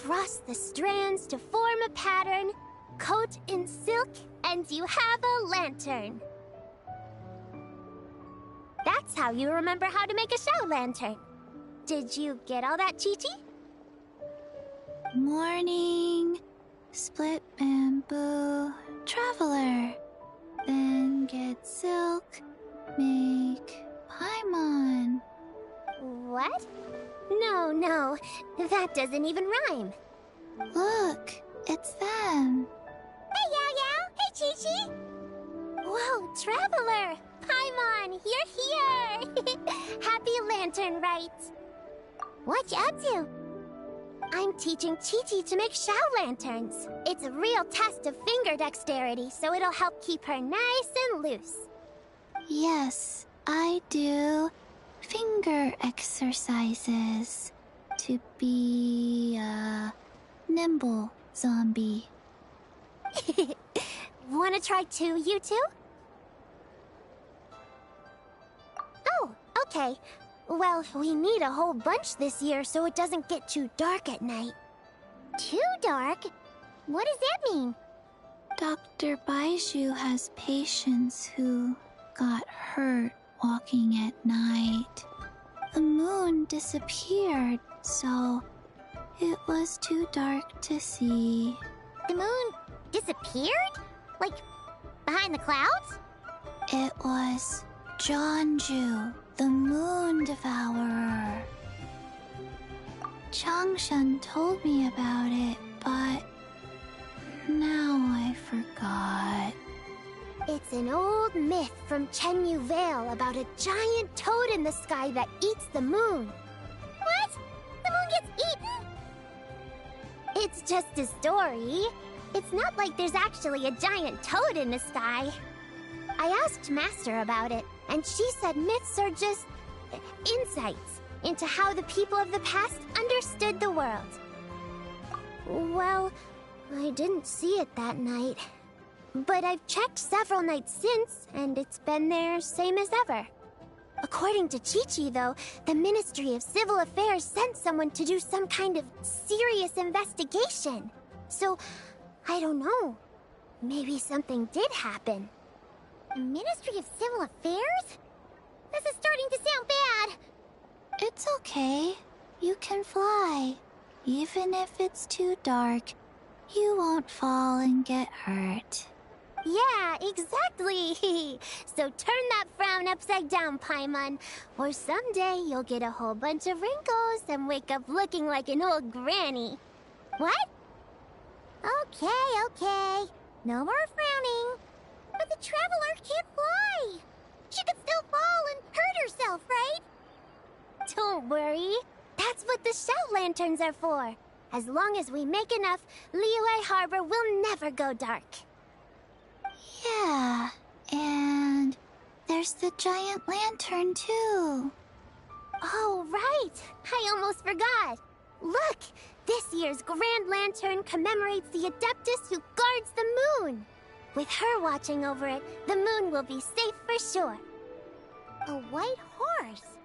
cross the strands to form a pattern, coat in silk, and you have a lantern. That's how you remember how to make a show lantern. Did you get all that, Chi-Chi? Morning, split bamboo, traveler. Then get silk, make paimon. What? No, that doesn't even rhyme. Look, it's them. Hey, Yao Yao! Hey, Chi-Chi! Whoa, Traveler! Paimon, you're here! Happy Lantern Rite! What you up to? I'm teaching Chi-Chi to make Shao lanterns. It's a real test of finger dexterity, so it'll help keep her nice and loose. Yes, I do finger exercises to be a nimble zombie. Wanna try too, you two? Oh, okay. Well, we need a whole bunch this year so it doesn't get too dark at night. Too dark? What does that mean? Dr. Baiju has patients who got hurt walking at night. The moon disappeared, so it was too dark to see. The moon disappeared? Like, behind the clouds? It was Jeonju, the moon devourer. Changshan told me about it, but now I forgot. It's an old myth from Chenyu Vale about a giant toad in the sky that eats the moon. What? The moon gets eaten? It's just a story. It's not like there's actually a giant toad in the sky. I asked Master about it, and she said myths are just insights into how the people of the past understood the world. Well, I didn't see it that night. But I've checked several nights since, and it's been there same as ever. According to Chi-Chi, though, the Ministry of Civil Affairs sent someone to do some kind of serious investigation. So, I don't know. Maybe something did happen. The Ministry of Civil Affairs? This is starting to sound bad. It's okay. You can fly. Even if it's too dark, you won't fall and get hurt. Yeah, exactly. So turn that frown upside down, Paimon, or someday you'll get a whole bunch of wrinkles and wake up looking like an old granny. What? Okay. No more frowning. But the Traveler can't fly. She could still fall and hurt herself, right? Don't worry. That's what the shout lanterns are for. As long as we make enough, Liyue Harbor will never go dark. Yeah, and there's the giant lantern too. Oh, right! I almost forgot! Look! This year's Grand Lantern commemorates the Adeptus who guards the moon! With her watching over it, the moon will be safe for sure. A white horse?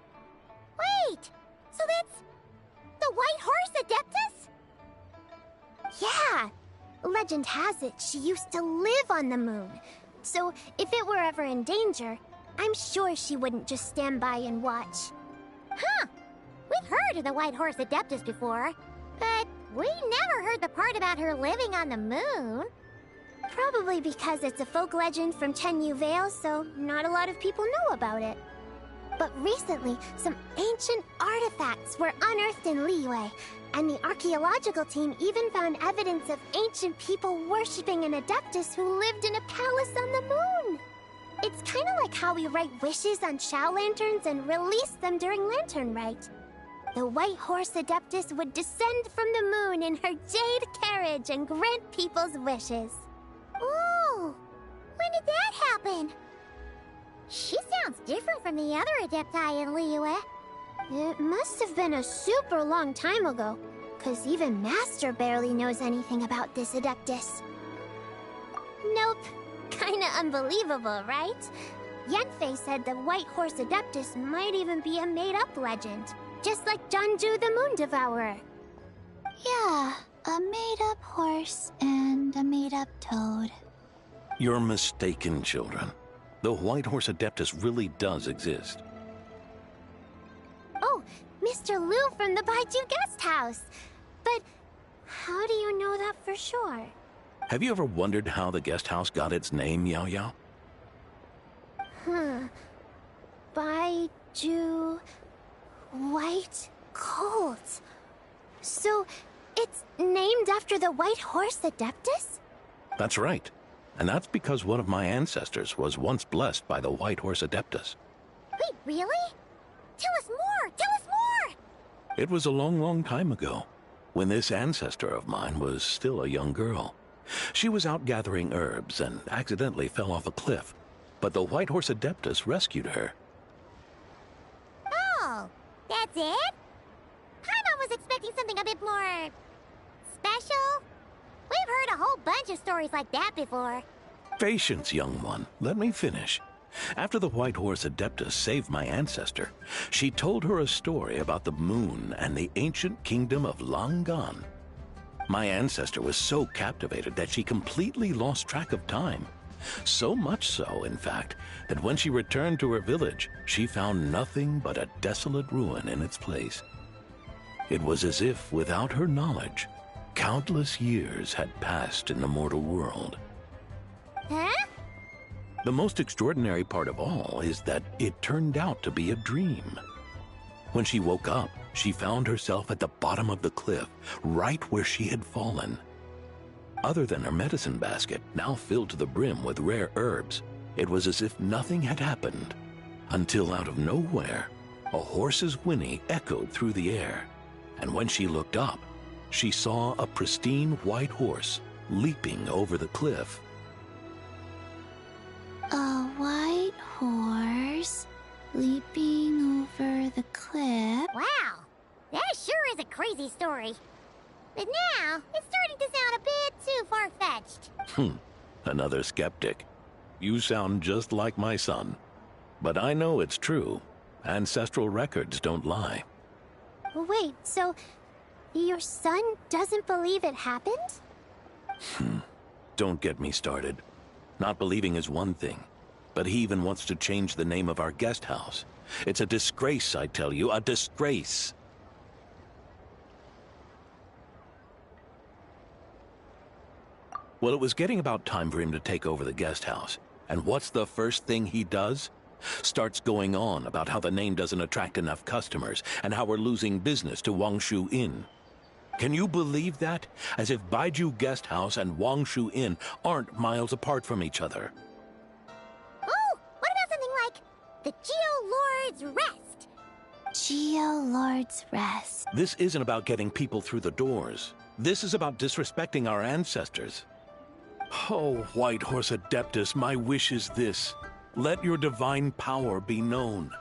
Wait! So that's the White Horse Adeptus? Yeah! Legend has it she used to live on the moon. So if it were ever in danger, I'm sure she wouldn't just stand by and watch. Huh! We've heard of the White Horse Adeptus before, but we never heard the part about her living on the moon. Probably because it's a folk legend from Chenyu Vale, so not a lot of people know about it. But recently, some ancient artifacts were unearthed in Liyue, and the archaeological team even found evidence of ancient people worshipping an Adeptus who lived in a palace on the moon. It's kind of like how we write wishes on Shao lanterns and release them during Lantern Rite. The White Horse Adeptus would descend from the moon in her jade carriage and grant people's wishes. Ooh! When did that happen? She sounds different from the other Adepti in Liyue. It must have been a super long time ago, because even Master barely knows anything about this Adeptus. Nope. Kinda unbelievable, right? Yanfei said the White Horse Adeptus might even be a made-up legend, just like Jeonju the Moon Devourer. Yeah, A made-up horse and a made-up toad. You're mistaken, children. The White Horse Adeptus really does exist. Oh, Mr. Lou from the Baiju Guest House. But how do you know that for sure? Have you ever wondered how the guest house got its name, Yao Yao? Baiju... White Colt. So, it's named after the White Horse Adeptus? That's right. And that's because one of my ancestors was once blessed by the White Horse Adeptus. Wait, really? Tell us more! Tell us more! It was a long, long time ago, when this ancestor of mine was still a young girl. She was out gathering herbs and accidentally fell off a cliff, but the White Horse Adeptus rescued her. Oh, that's it? Paimon was expecting something a bit more... special? We've heard a whole bunch of stories like that before. Patience, young one. Let me finish. After the White Horse Adeptus saved my ancestor, she told her a story about the moon and the ancient kingdom of Long Gone. My ancestor was so captivated that she completely lost track of time. So much so, in fact, that when she returned to her village, she found nothing but a desolate ruin in its place. It was as if, without her knowledge, countless years had passed in the mortal world. Huh? The most extraordinary part of all is that it turned out to be a dream. When she woke up, she found herself at the bottom of the cliff, right where she had fallen. Other than her medicine basket, now filled to the brim with rare herbs, it was as if nothing had happened, until out of nowhere, a horse's whinny echoed through the air, and when she looked up, she saw a pristine white horse leaping over the cliff. A white horse leaping over the cliff. Wow, that sure is a crazy story. But now, it's starting to sound a bit too far-fetched. Another skeptic. You sound just like my son. But I know it's true. Ancestral records don't lie. Wait, so your son doesn't believe it happened? Don't get me started. Not believing is one thing, but he even wants to change the name of our guest house. It's a disgrace, I tell you, a disgrace. Well, it was getting about time for him to take over the guest house. And what's the first thing he does? Starts going on about how the name doesn't attract enough customers and how we're losing business to Wangshu Inn. Can you believe that? As if Baiju Guest House and Wangshu Inn aren't miles apart from each other. Oh, what about something like the Geo Lord's Rest? Geo Lord's Rest. This isn't about getting people through the doors. This is about disrespecting our ancestors. Oh, White Horse Adeptus, my wish is this. Let your divine power be known.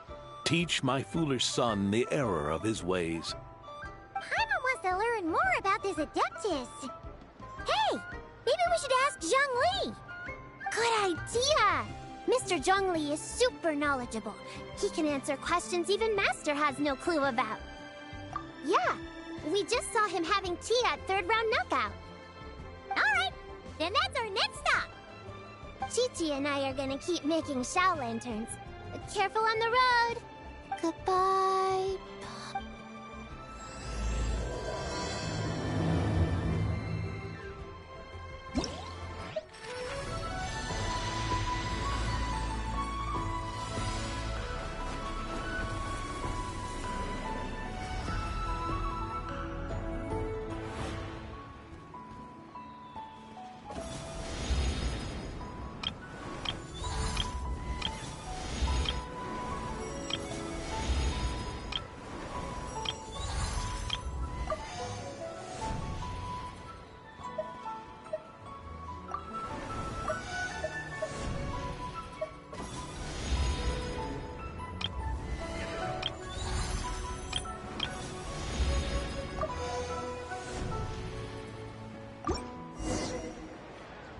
Teach my foolish son the error of his ways. Paimon wants to learn more about this Adeptus. Hey, maybe we should ask Zhang Li. Good idea! Mr. Zhang Li is super knowledgeable. He can answer questions even Master has no clue about. Yeah, we just saw him having tea at third round knockout. Alright, then that's our next stop. Chi-Chi and I are gonna keep making Shao lanterns. Careful on the road. Goodbye.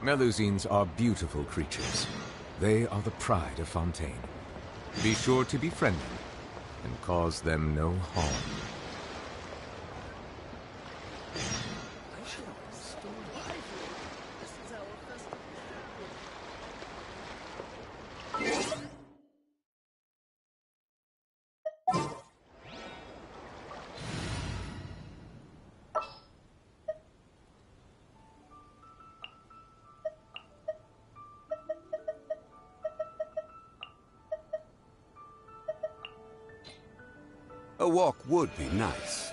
Melusines are beautiful creatures. They are the pride of Fontaine. Be sure to be friendly and cause them no harm. A walk would be nice.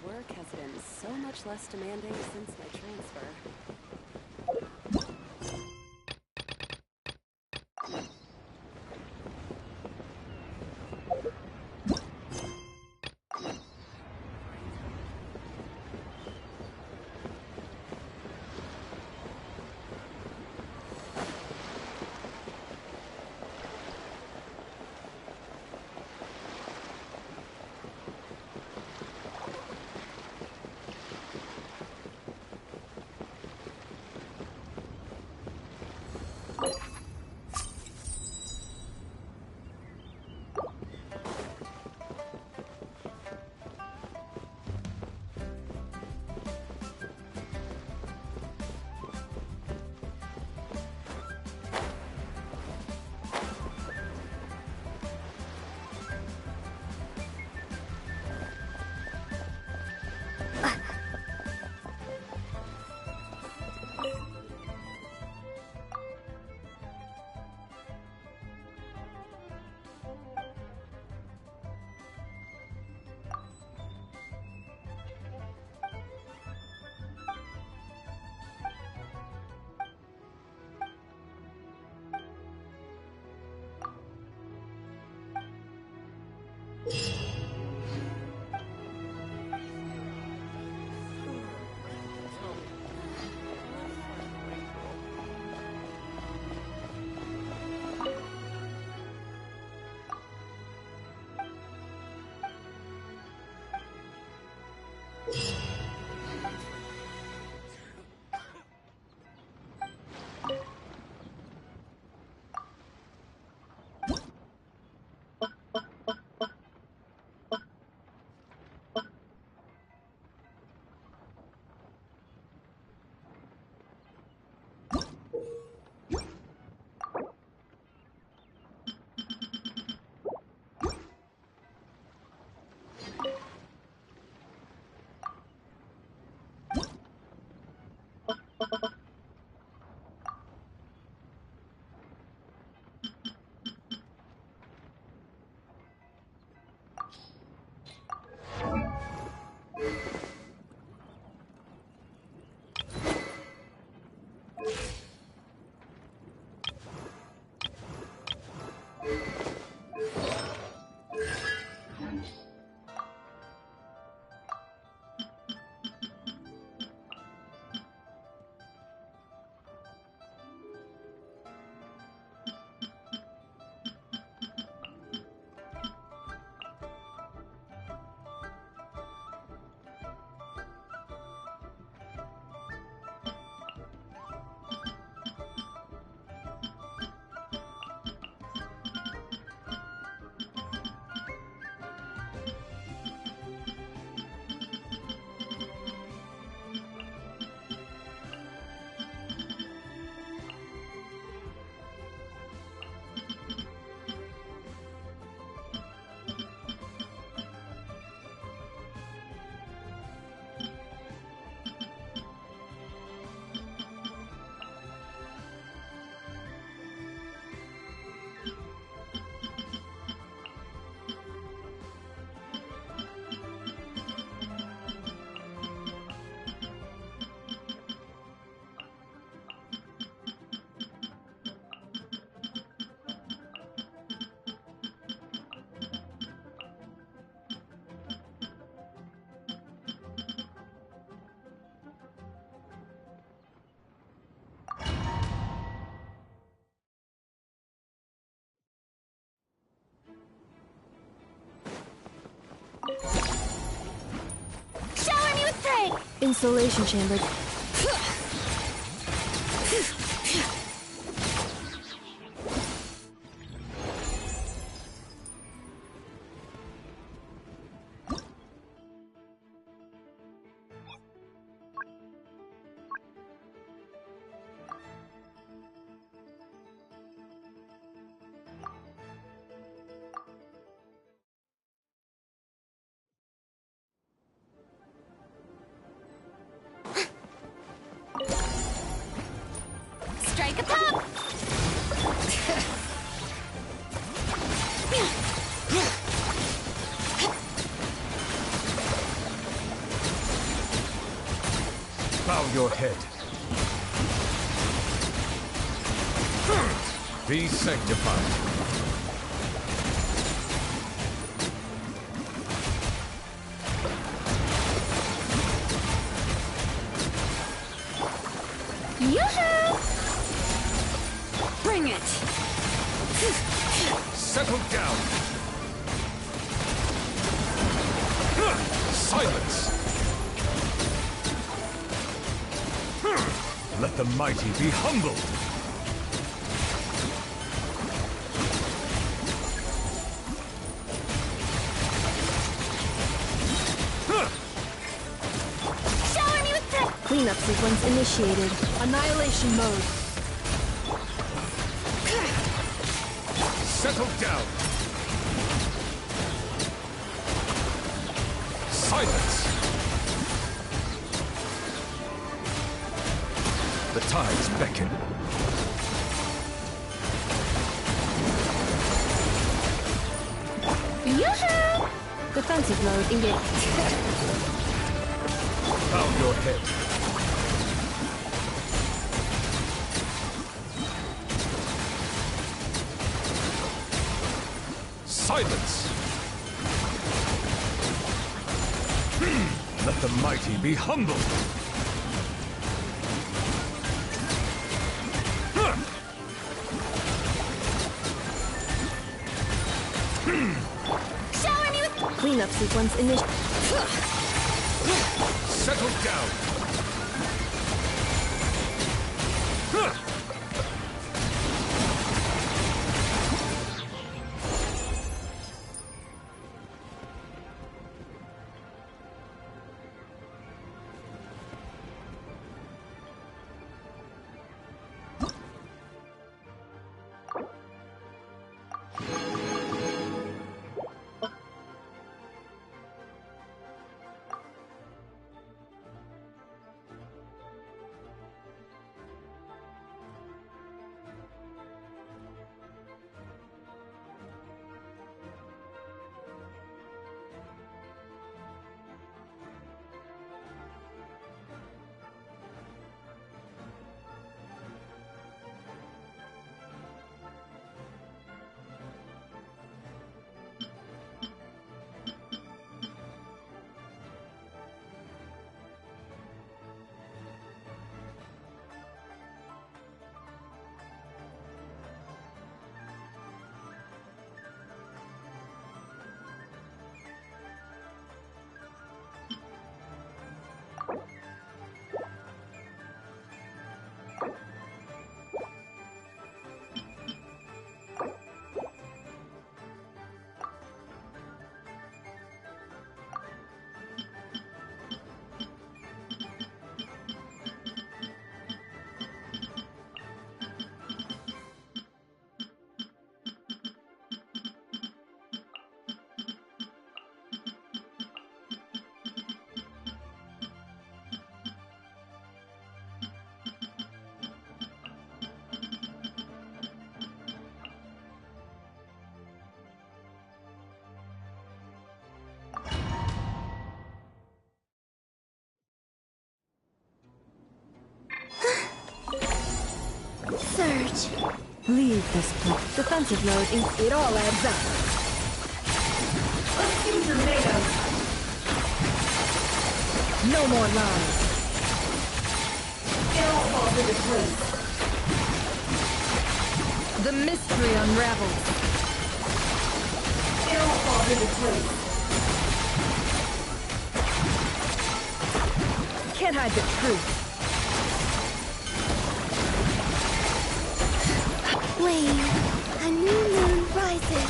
Work has been so much less demanding since my transfer. Insulation chamber. Strike a pop! Bow your head. Be sanctified. Yoo-hoo! Bring it! Settle down. Silence. Let the mighty be humbled. Shower me with the... Cleanup sequence initiated. Annihilation mode. Settle down. Silence. The tides beckon. Yoo-hoo! Defensive mode engaged. Bow your head. Silence! Let the mighty be humbled! Shower me with... Cleanup sequence initiated. Settle down! Surge. Leave this place. Defensive mode it all adds up. Let's see what you're made of. No more lies. It all falls into place. The mystery unravels. It all falls into place. can't hide the truth. Wayne, a new moon rises.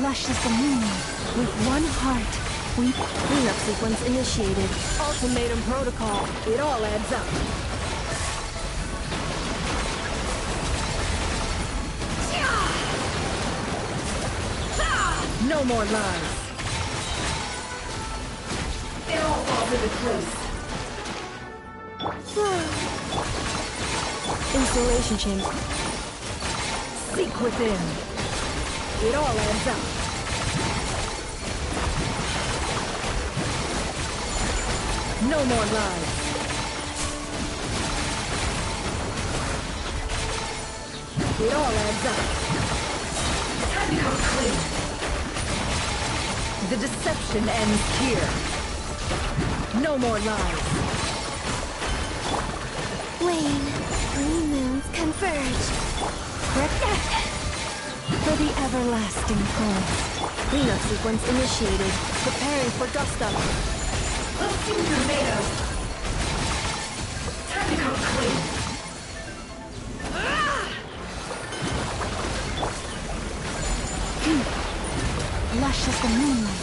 Lush as the moon, with one heart. Cleanup sequence initiated. Ultimatum protocol. It all adds up. No more lies. It all falls into place. Installation chamber. Seek within. It all adds up. No more lies. It all adds up. Time to come clean. The deception ends here. No more lies. Wayne, 3 moons converge. For the everlasting forest. Cleanup sequence initiated. Preparing for dust-up. Let's see what you're made of. Time to come clean. Lush as the moonlight.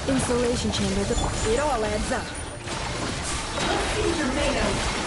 Insulation chamber. It all adds up. Let's see what you're made of.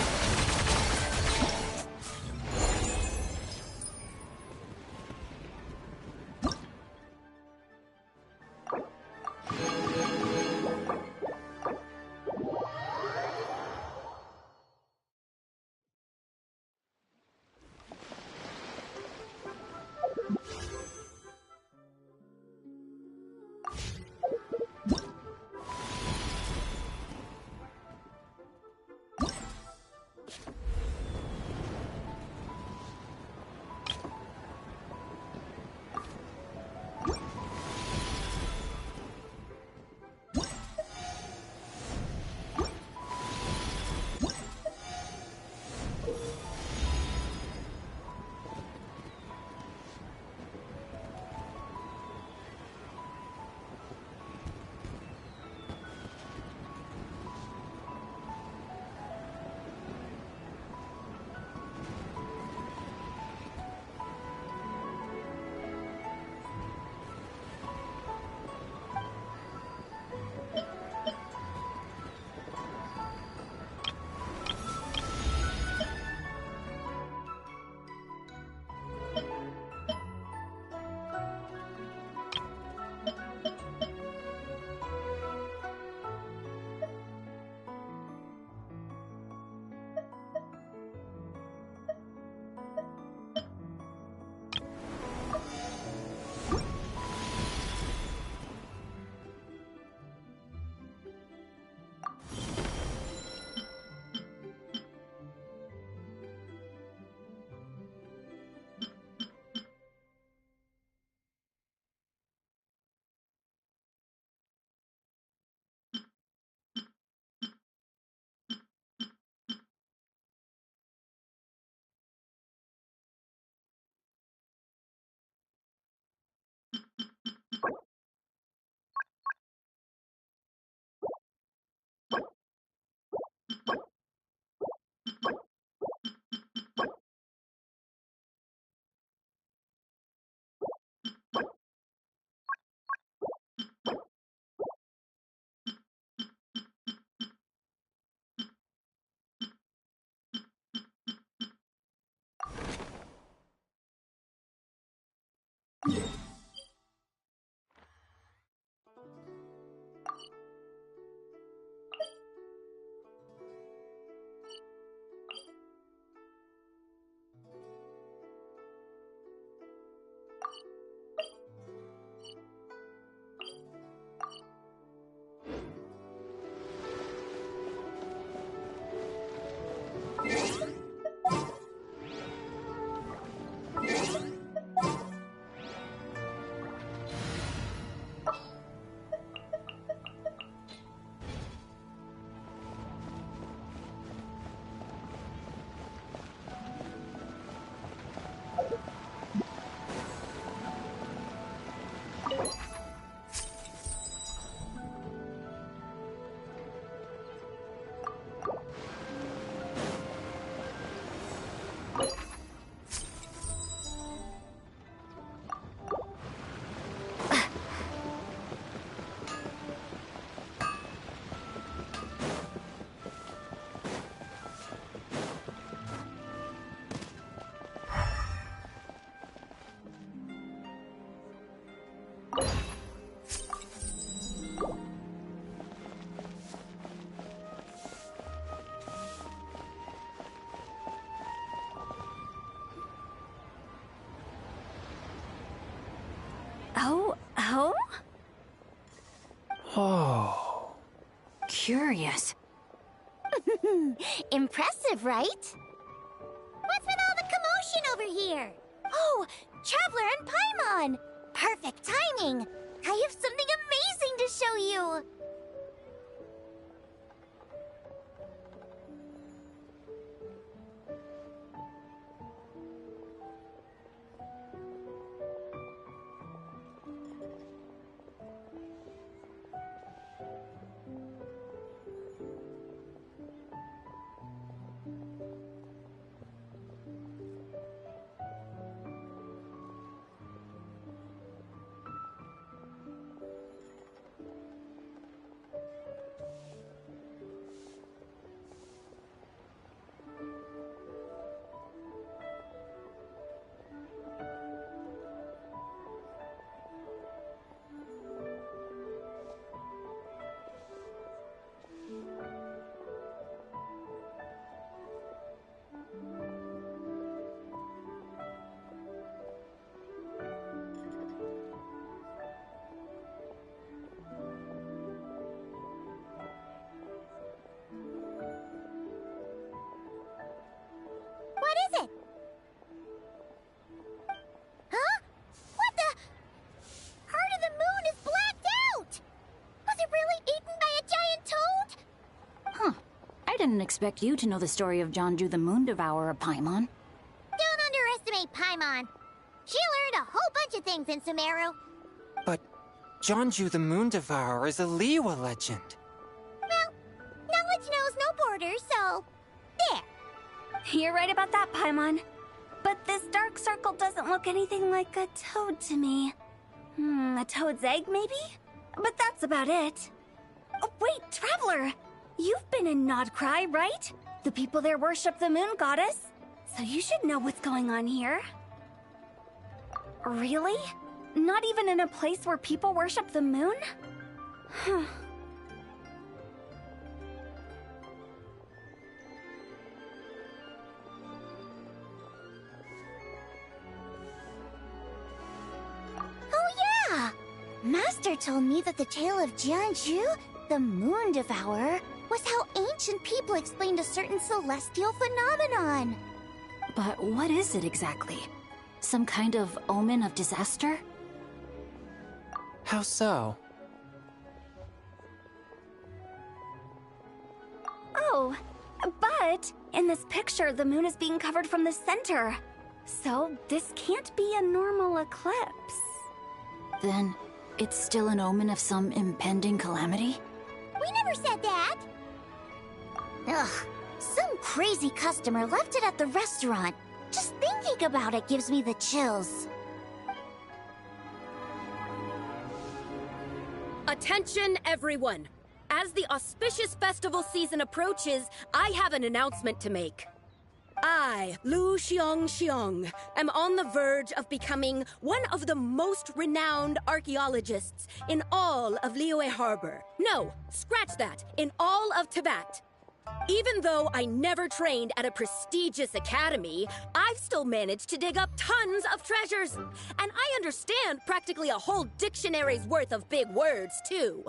Oh? Oh. Curious. Impressive, right? What's with all the commotion over here? Oh, Traveler and Paimon! Perfect timing! I have something amazing to show you! What is it? Huh? What the? Heart of the Moon is blacked out! Was it really eaten by a giant toad? Huh. I didn't expect you to know the story of Jonju the Moon Devourer, Paimon. Don't underestimate Paimon. She learned a whole bunch of things in Sumeru. But Jonju the Moon Devourer is a Liyue legend. Well, knowledge knows no borders, so... there. You're right about that, Paimon. But this dark circle doesn't look anything like a toad to me. A toad's egg, maybe? But that's about it. Oh, wait, Traveler! You've been in Nodcry, right? The people there worship the moon goddess. So you should know what's going on here. Really? Not even in a place where people worship the moon? Huh. Oh yeah! Master told me that the tale of Jianzhu, the Moon Devourer, was how ancient people explained a certain celestial phenomenon. But what is it exactly? Some kind of omen of disaster? How so? Oh, but in this picture, the moon is being covered from the center. So this can't be a normal eclipse. Then it's still an omen of some impending calamity? We never said that! Ugh, some crazy customer left it at the restaurant. Just thinking about it gives me the chills. Attention, everyone! As the auspicious festival season approaches, I have an announcement to make. I, Lu Xiong, am on the verge of becoming one of the most renowned archaeologists in all of Liyue Harbor. No, scratch that, in all of Tibet. Even though I never trained at a prestigious academy, I've still managed to dig up tons of treasures. And I understand practically a whole dictionary's worth of big words, too.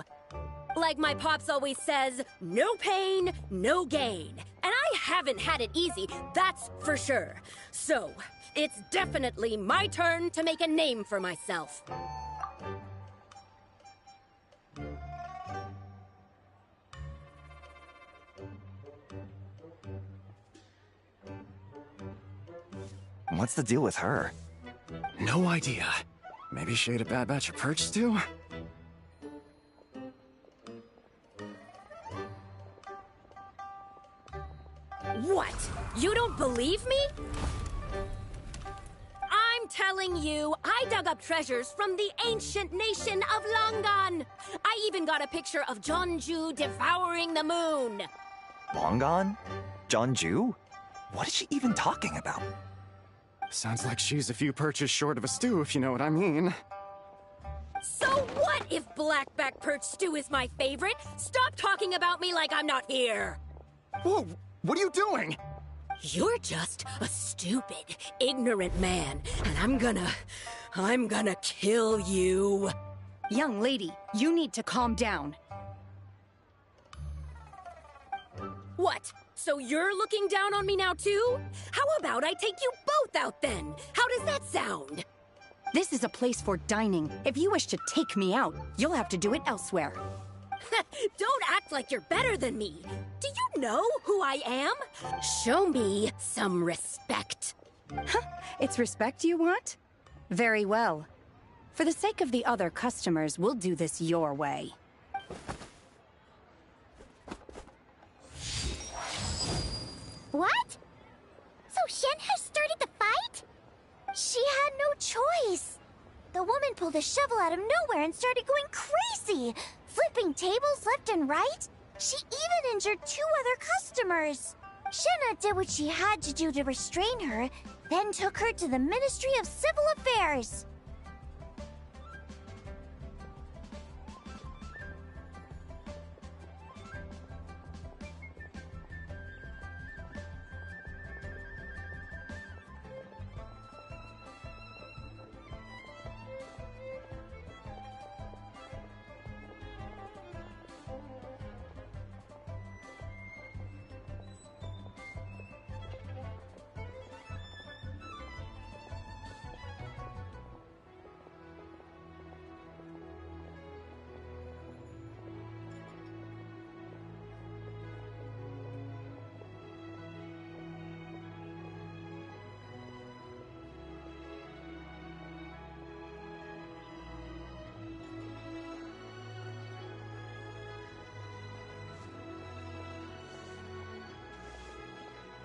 Like my pops always says, no pain, no gain. And I haven't had it easy, that's for sure. So, it's definitely my turn to make a name for myself. What's the deal with her? No idea. Maybe she ate a bad batch of perch stew? What? You don't believe me? I'm telling you, I dug up treasures from the ancient nation of Longan. I even got a picture of Jonju devouring the moon. Longan? Jonju? What is she even talking about? Sounds like she's a few perches short of a stew, if you know what I mean. So what if blackback perch stew is my favorite? Stop talking about me like I'm not here. Whoa, what are you doing? You're just a stupid, ignorant man, and I'm gonna I'm gonna kill you. Young lady, you need to calm down. What? So you're looking down on me now too? How about I take you both out then? How does that sound? This is a place for dining. If you wish to take me out, you'll have to do it elsewhere. Don't act like you're better than me. Do you know who I am? Show me some respect. It's respect you want? Very well. For the sake of the other customers, we'll do this your way. What? So Shen has started the fight? She had no choice. The woman pulled a shovel out of nowhere and started going crazy, flipping tables left and right. She even injured 2 other customers. Shenna did what she had to do to restrain her, then took her to the Ministry of Civil Affairs.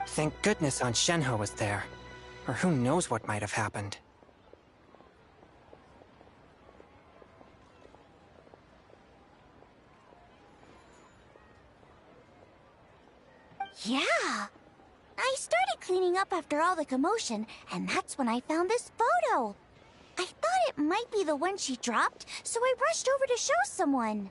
Thank goodness Aunt Shenhe was there. Or who knows what might have happened. Yeah. I started cleaning up after all the commotion, and that's when I found this photo. I thought it might be the one she dropped, so I rushed over to show someone.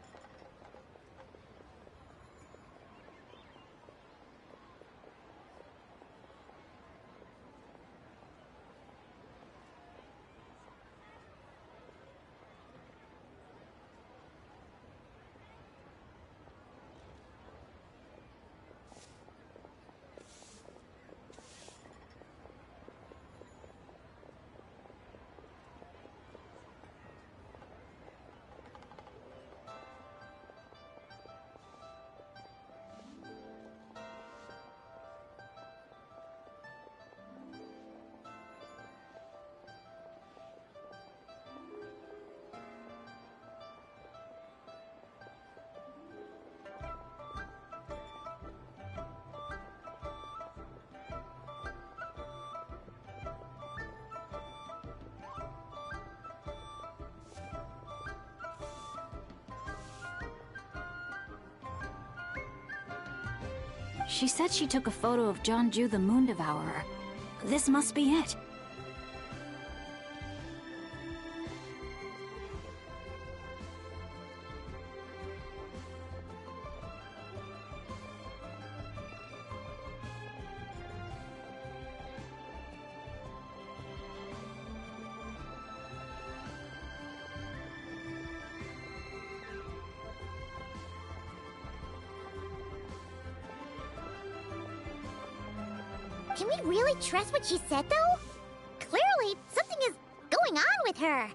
She said she took a photo of Jonju the Moon Devourer. This must be it. Can we really trust what she said, though? Clearly, something is going on with her.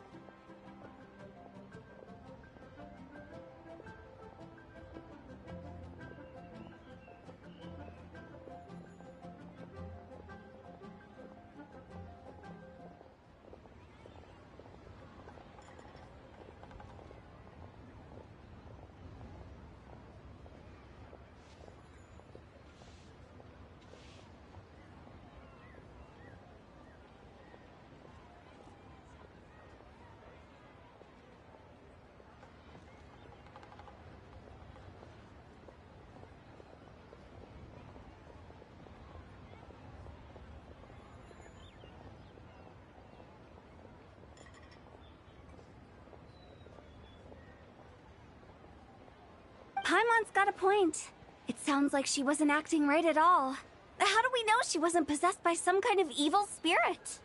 Paimon's got a point. It sounds like she wasn't acting right at all. How do we know she wasn't possessed by some kind of evil spirit?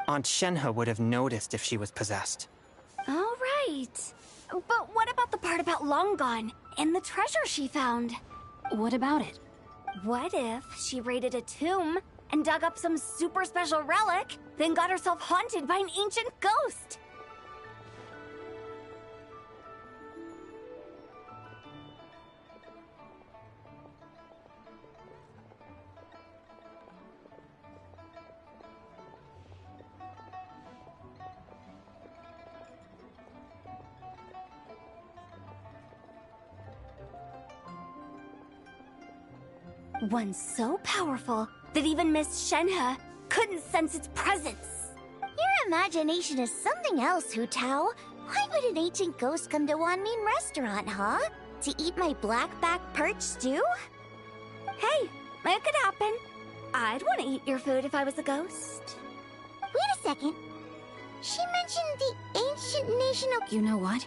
Aunt Shenhe would have noticed if she was possessed. All right. But what about the part about Long Gone and the treasure she found? What about it? What if she raided a tomb and dug up some super special relic, then got herself haunted by an ancient ghost? One so powerful that even Miss Shenhe couldn't sense its presence. Your imagination is something else, Hu Tao. Why would an ancient ghost come to Wanmin Restaurant, huh? To eat my blackback perch stew? Hey, it could happen. I'd want to eat your food if I was a ghost. Wait a second. She mentioned the ancient nation of... You know what?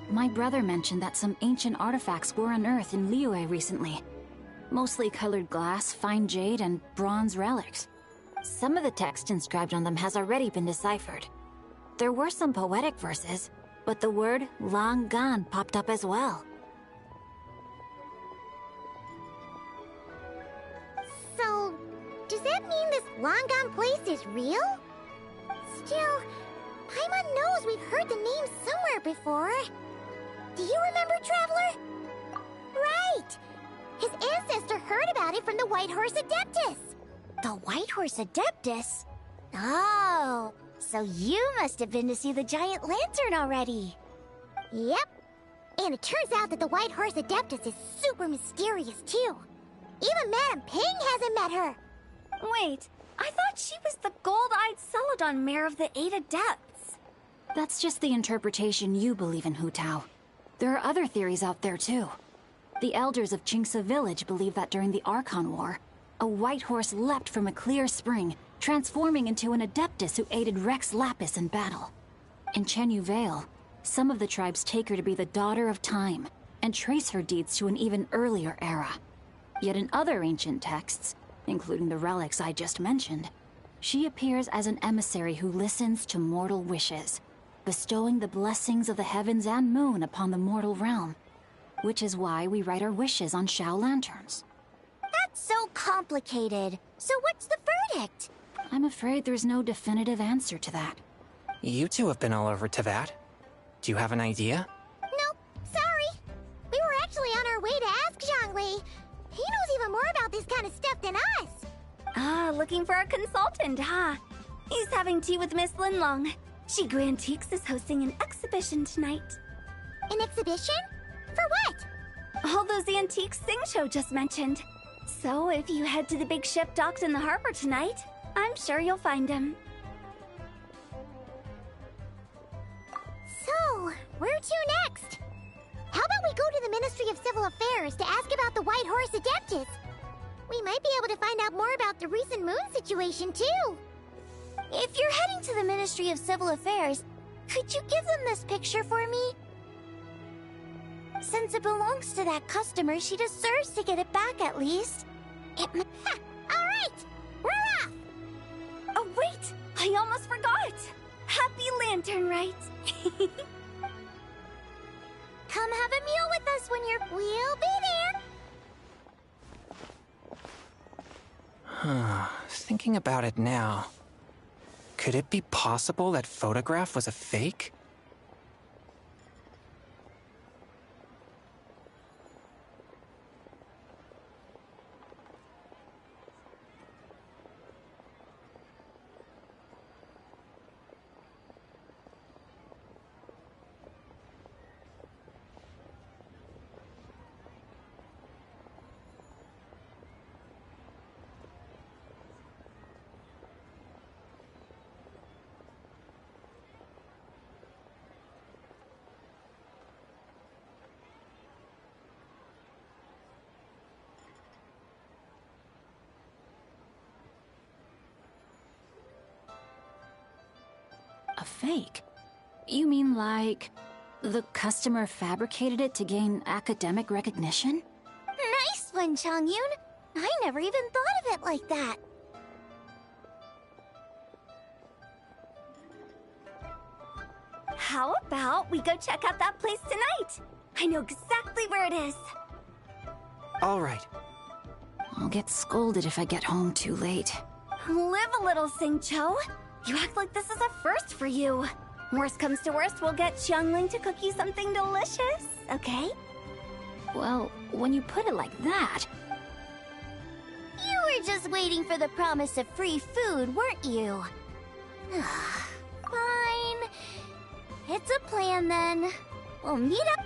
My brother mentioned that some ancient artifacts were unearthed in Liyue recently. Mostly colored glass, fine jade, and bronze relics. Some of the text inscribed on them has already been deciphered. There were some poetic verses, but the word long gone popped up as well. So, does that mean this long gone place is real? Still, Paimon knows we've heard the name somewhere before. Do you remember, Traveler? Right! His ancestor heard about it from the White Horse Adeptus. The White Horse Adeptus? Oh, so you must have been to see the giant lantern already. Yep. And it turns out that the White Horse Adeptus is super mysterious, too. Even Madame Ping hasn't met her. Wait, I thought she was the gold-eyed Celadon mare of the 8 Adepts. That's just the interpretation you believe in, Hu Tao. There are other theories out there, too. The elders of Qingce village believe that during the Archon War, a white horse leapt from a clear spring, transforming into an Adeptus who aided Rex Lapis in battle. In Chenyu Vale, some of the tribes take her to be the daughter of time, and trace her deeds to an even earlier era. Yet in other ancient texts, including the relics I just mentioned, she appears as an emissary who listens to mortal wishes, bestowing the blessings of the heavens and moon upon the mortal realm. Which is why we write our wishes on Shao lanterns. That's so complicated. So what's the verdict? I'm afraid there's no definitive answer to that. You two have been all over Teyvat. Do you have an idea? Nope, sorry. We were actually on our way to ask Zhongli. He knows even more about this kind of stuff than us. Ah, looking for a consultant, huh? He's having tea with Miss Linlong. Shigu Antiques is hosting an exhibition tonight. An exhibition? For what? All those antiques Sing just mentioned. So if you head to the big ship docked in the harbor tonight, I'm sure you'll find him. So, where to next? How about we go to the Ministry of Civil Affairs to ask about the White Horse Adeptus? We might be able to find out more about the recent moon situation, too. If you're heading to the Ministry of Civil Affairs, could you give them this picture for me? Since it belongs to that customer, she deserves to get it back at least. All right, we're off! Oh, wait! I almost forgot! Happy Lantern, right? Come have a meal with us when we'll be there! Thinking about it now, could it be possible that photograph was a fake? A fake? You mean like... the customer fabricated it to gain academic recognition? Nice one, Chongyun! I never even thought of it like that. how about we go check out that place tonight? I know exactly where it is. All right. I'll get scolded if I get home too late. Live a little, Sing-Cho. You act like this is a first for you. Worst comes to worst, we'll get Xiangling to cook you something delicious, okay? Well, when you put it like that... You were just waiting for the promise of free food, weren't you? Fine. It's a plan then. We'll meet up.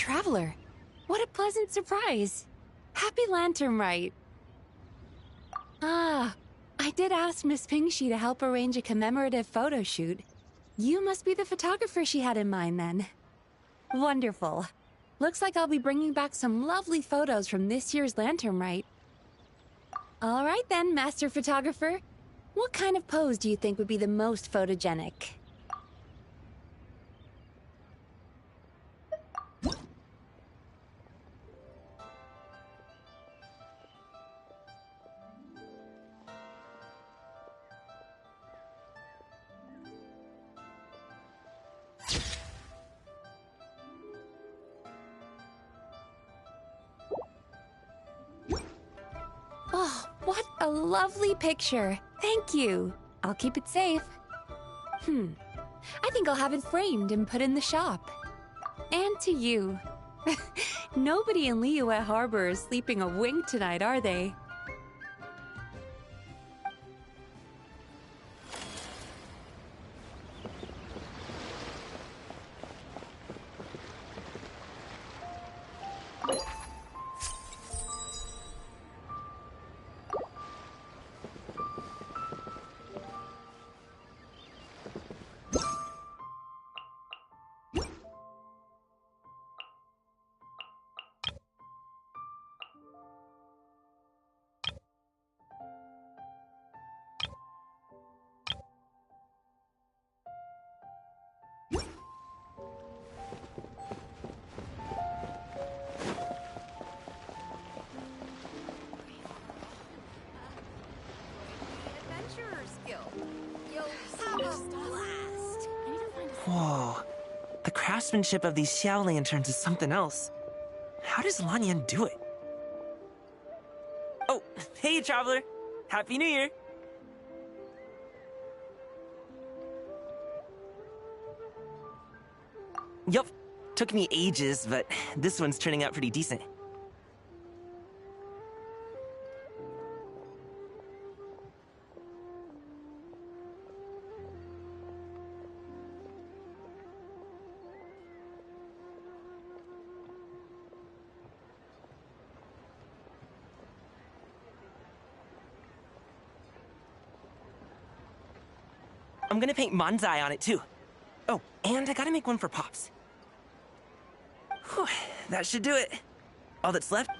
Traveler. What a pleasant surprise. Happy Lantern Rite. Ah, I did ask Miss Pingxi to help arrange a commemorative photo shoot. You must be the photographer she had in mind, then. Wonderful. Looks like I'll be bringing back some lovely photos from this year's Lantern Rite. All right then, Master Photographer. What kind of pose do you think would be the most photogenic? Oh, what a lovely picture. Thank you. I'll keep it safe. I think I'll have it framed and put in the shop. And to you. Nobody in Liyue Harbor is sleeping a wink tonight, are they? Whoa. The craftsmanship of these Xiao lanterns is something else. How does Lanyan do it? Oh, hey, Traveler! Happy New Year! Yup. Took me ages, but this one's turning out pretty decent. I'm gonna paint Manzai on it, too. Oh, and I gotta make one for Pops. Whew, that should do it. All that's left...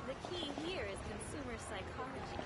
The key here is consumer psychology.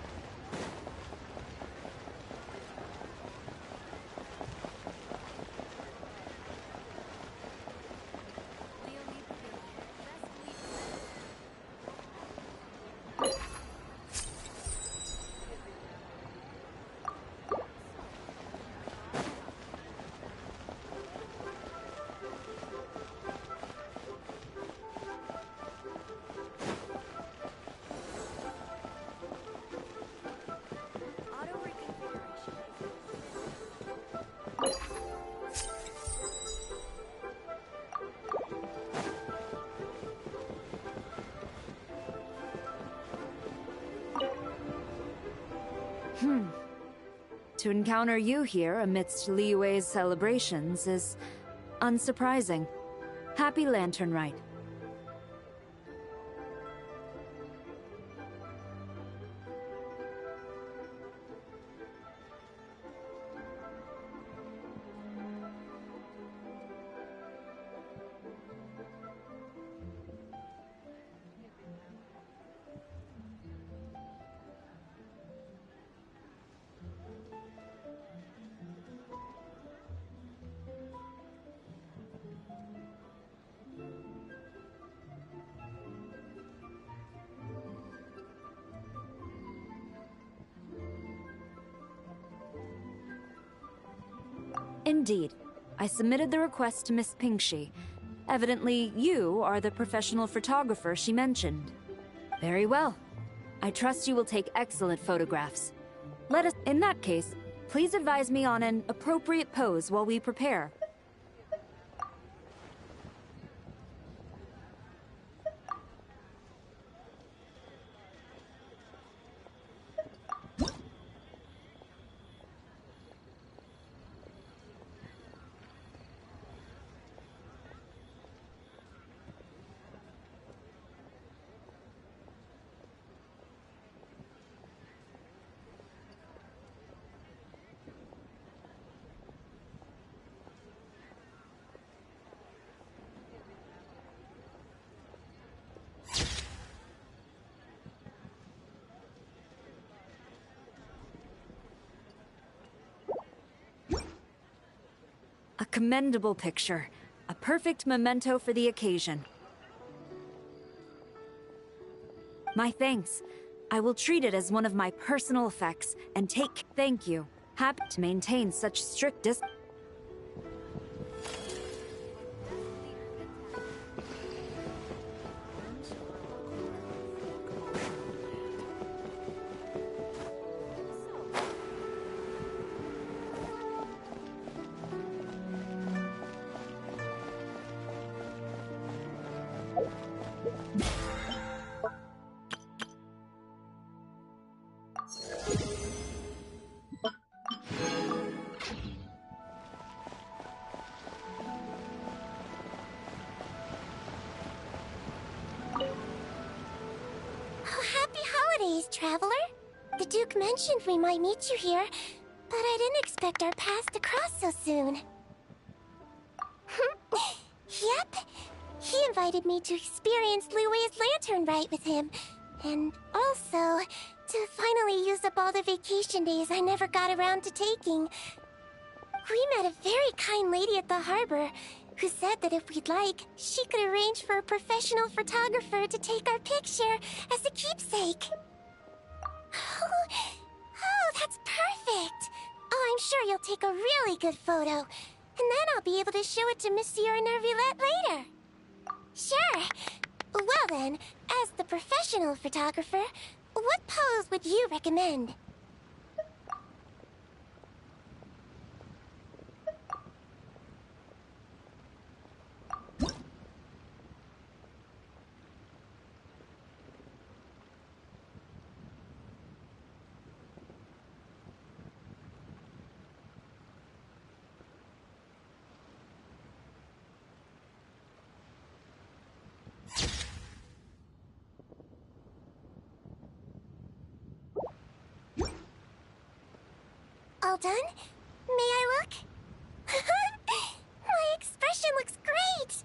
To encounter you here amidst Liyue's celebrations is unsurprising. Happy Lantern Rite. Indeed. I submitted the request to Miss Pingxi. Evidently, you are the professional photographer she mentioned. Very well. I trust you will take excellent photographs. In that case, please advise me on an appropriate pose while we prepare. A commendable picture. A perfect memento for the occasion. My thanks. I will treat it as one of my personal effects and take thank you. Happy to maintain such strict discipline. Traveler? The Duke mentioned we might meet you here, but I didn't expect our paths to cross so soon. Yep. He invited me to experience Lui's lantern rite with him, and also to finally use up all the vacation days I never got around to taking. We met a very kind lady at the harbor who said that if we'd like, she could arrange for a professional photographer to take our picture as a keepsake. Oh, that's perfect! Oh, I'm sure you'll take a really good photo. And then I'll be able to show it to Monsieur Nervillette later. Sure. Well then, as the professional photographer, what pose would you recommend? All done? May I look? My expression looks great!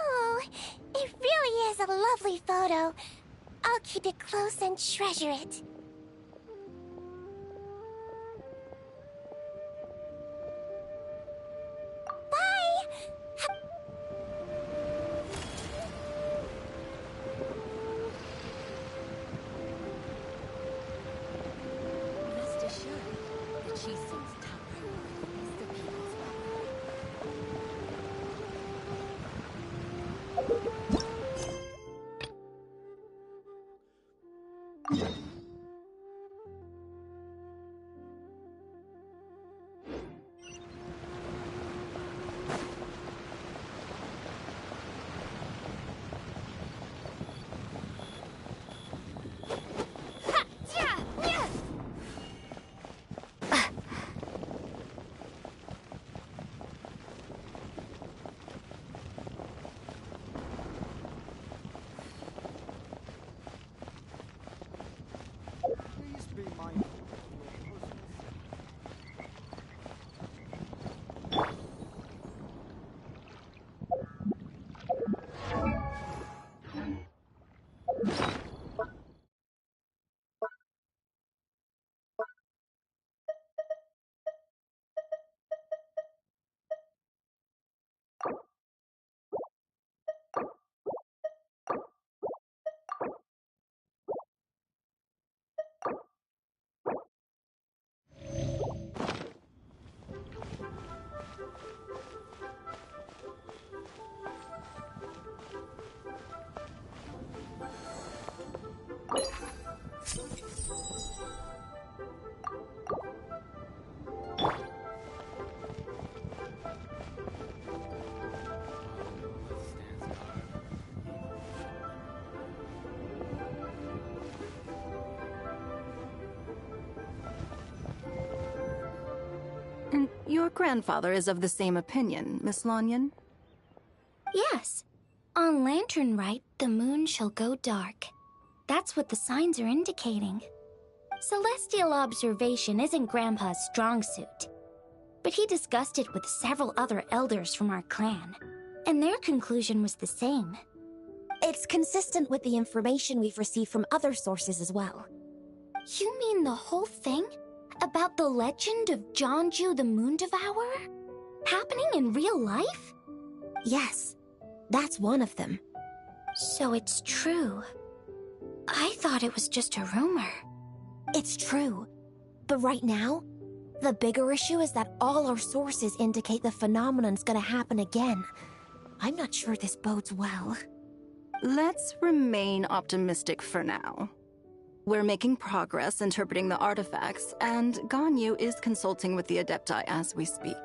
Oh, it really is a lovely photo. I'll keep it close and treasure it. Rest assured, the chieftain's top priority is the people's welfare. Your grandfather is of the same opinion, Miss Lanyan? Yes. On Lantern Rite, the moon shall go dark. That's what the signs are indicating. Celestial observation isn't Grandpa's strong suit. But he discussed it with several other elders from our clan, and their conclusion was the same. It's consistent with the information we've received from other sources as well. You mean the whole thing? About the legend of Jeonju the Moon Devourer? Happening in real life? Yes, that's one of them. So it's true. I thought it was just a rumor. It's true. But right now, the bigger issue is that all our sources indicate the phenomenon's gonna happen again. I'm not sure this bodes well. Let's remain optimistic for now. We're making progress interpreting the artifacts, and Ganyu is consulting with the Adepti as we speak.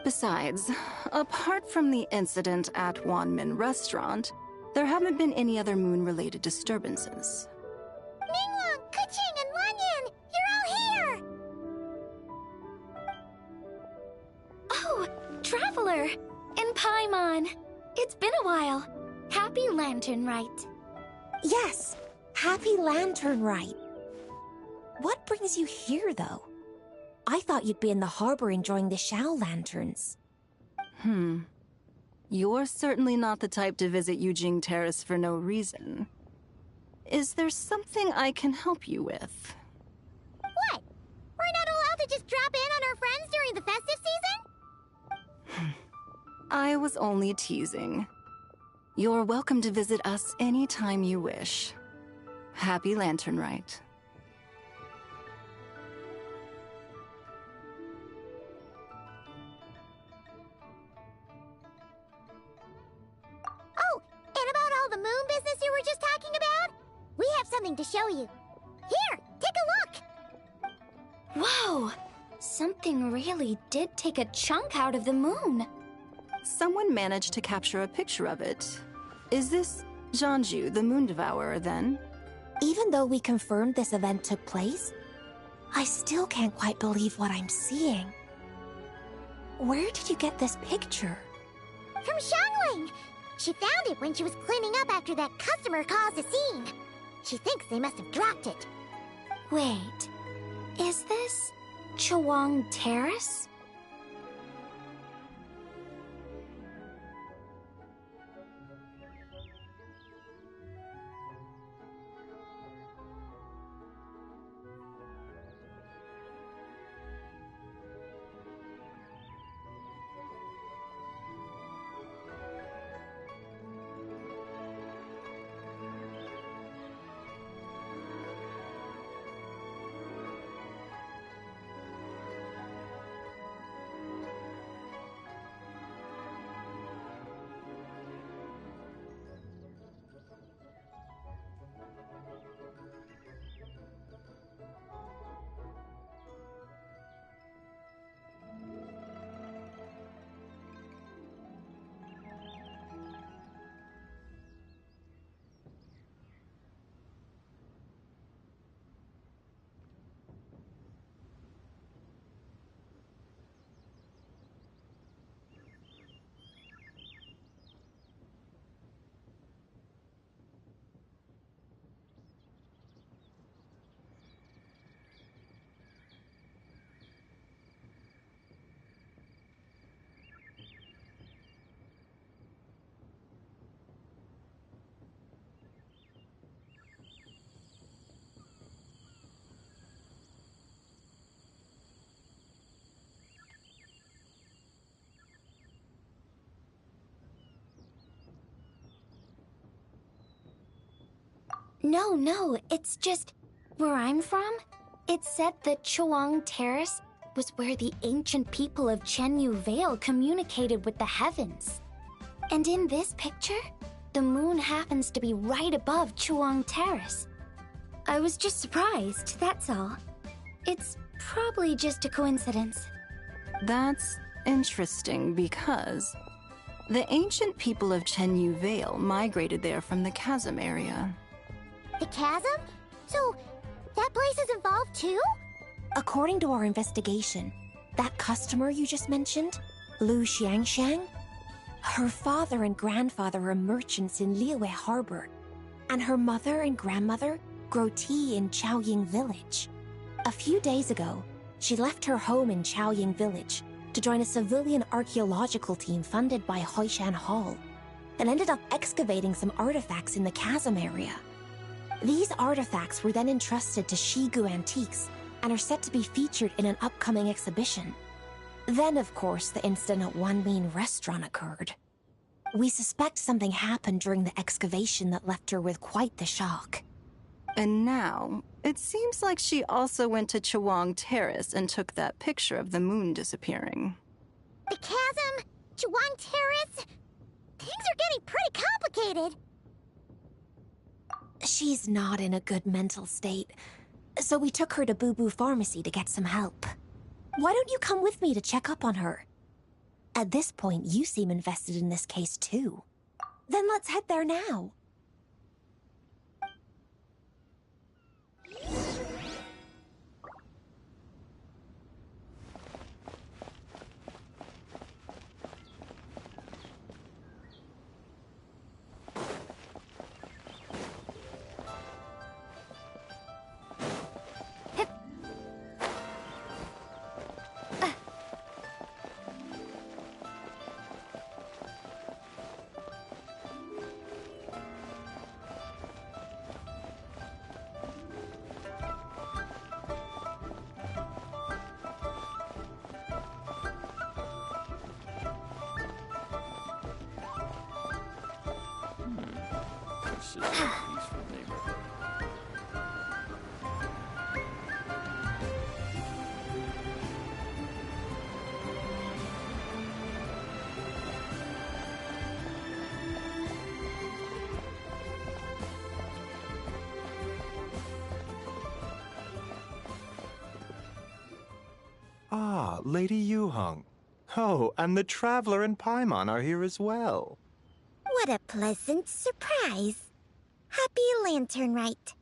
Besides, apart from the incident at Wanmin Restaurant, there haven't been any other moon-related disturbances. Ningguang, Keqing, and Lanyan! You're all here! Oh, Traveler! And Paimon! It's been a while. Happy Lantern Rite. Yes, Happy Lantern Rite. What brings you here, though? I thought you'd be in the harbor enjoying the Shao Lanterns. You're certainly not the type to visit Yujing Terrace for no reason. Is there something I can help you with? What? We're not allowed to just drop in on our friends during the festive season? I was only teasing. You're welcome to visit us anytime you wish. Happy Lantern Rite. Oh, and about all the moon business you were just talking about? We have something to show you. Here, take a look! Whoa! Something really did take a chunk out of the moon. Someone managed to capture a picture of it. Is this Jeonju, the Moon Devourer, then? Even though we confirmed this event took place, I still can't quite believe what I'm seeing. Where did you get this picture? From Xiangling! She found it when she was cleaning up after that customer caused a scene. She thinks they must have dropped it. Wait, is this Chawang Terrace? No, it's just... Where I'm from, it said that Chawang Terrace was where the ancient people of Chenyu Vale communicated with the heavens. And in this picture, the moon happens to be right above Chawang Terrace. I was just surprised, that's all. It's probably just a coincidence. That's interesting because the ancient people of Chenyu Vale migrated there from the chasm area. The chasm? So, that place is involved too? According to our investigation, That customer you just mentioned, Lu Xiangxiang? Her father and grandfather are merchants in Liyue Harbor, and her mother and grandmother grow tea in Chaoying Village. A few days ago, she left her home in Chaoying Village to join a civilian archaeological team funded by Hoishan Hall, and ended up excavating some artifacts in the chasm area. These artifacts were then entrusted to Shigu Antiques and are set to be featured in an upcoming exhibition. Then, of course, the incident at Wanmin Restaurant occurred. We suspect something happened during the excavation that left her with quite the shock. And now, it seems like she also went to Chawang Terrace and took that picture of the moon disappearing. The chasm? Chawang Terrace? Things are getting pretty complicated. She's not in a good mental state, so we took her to Boo Boo Pharmacy to get some help. Why don't you come with me to check up on her? At this point, you seem invested in this case too. Then let's head there now. This is a peaceful neighborhood. Ah, Lady Yuheng. Oh, and the Traveler and Paimon are here as well. What a pleasant surprise. Happy Lantern Rite.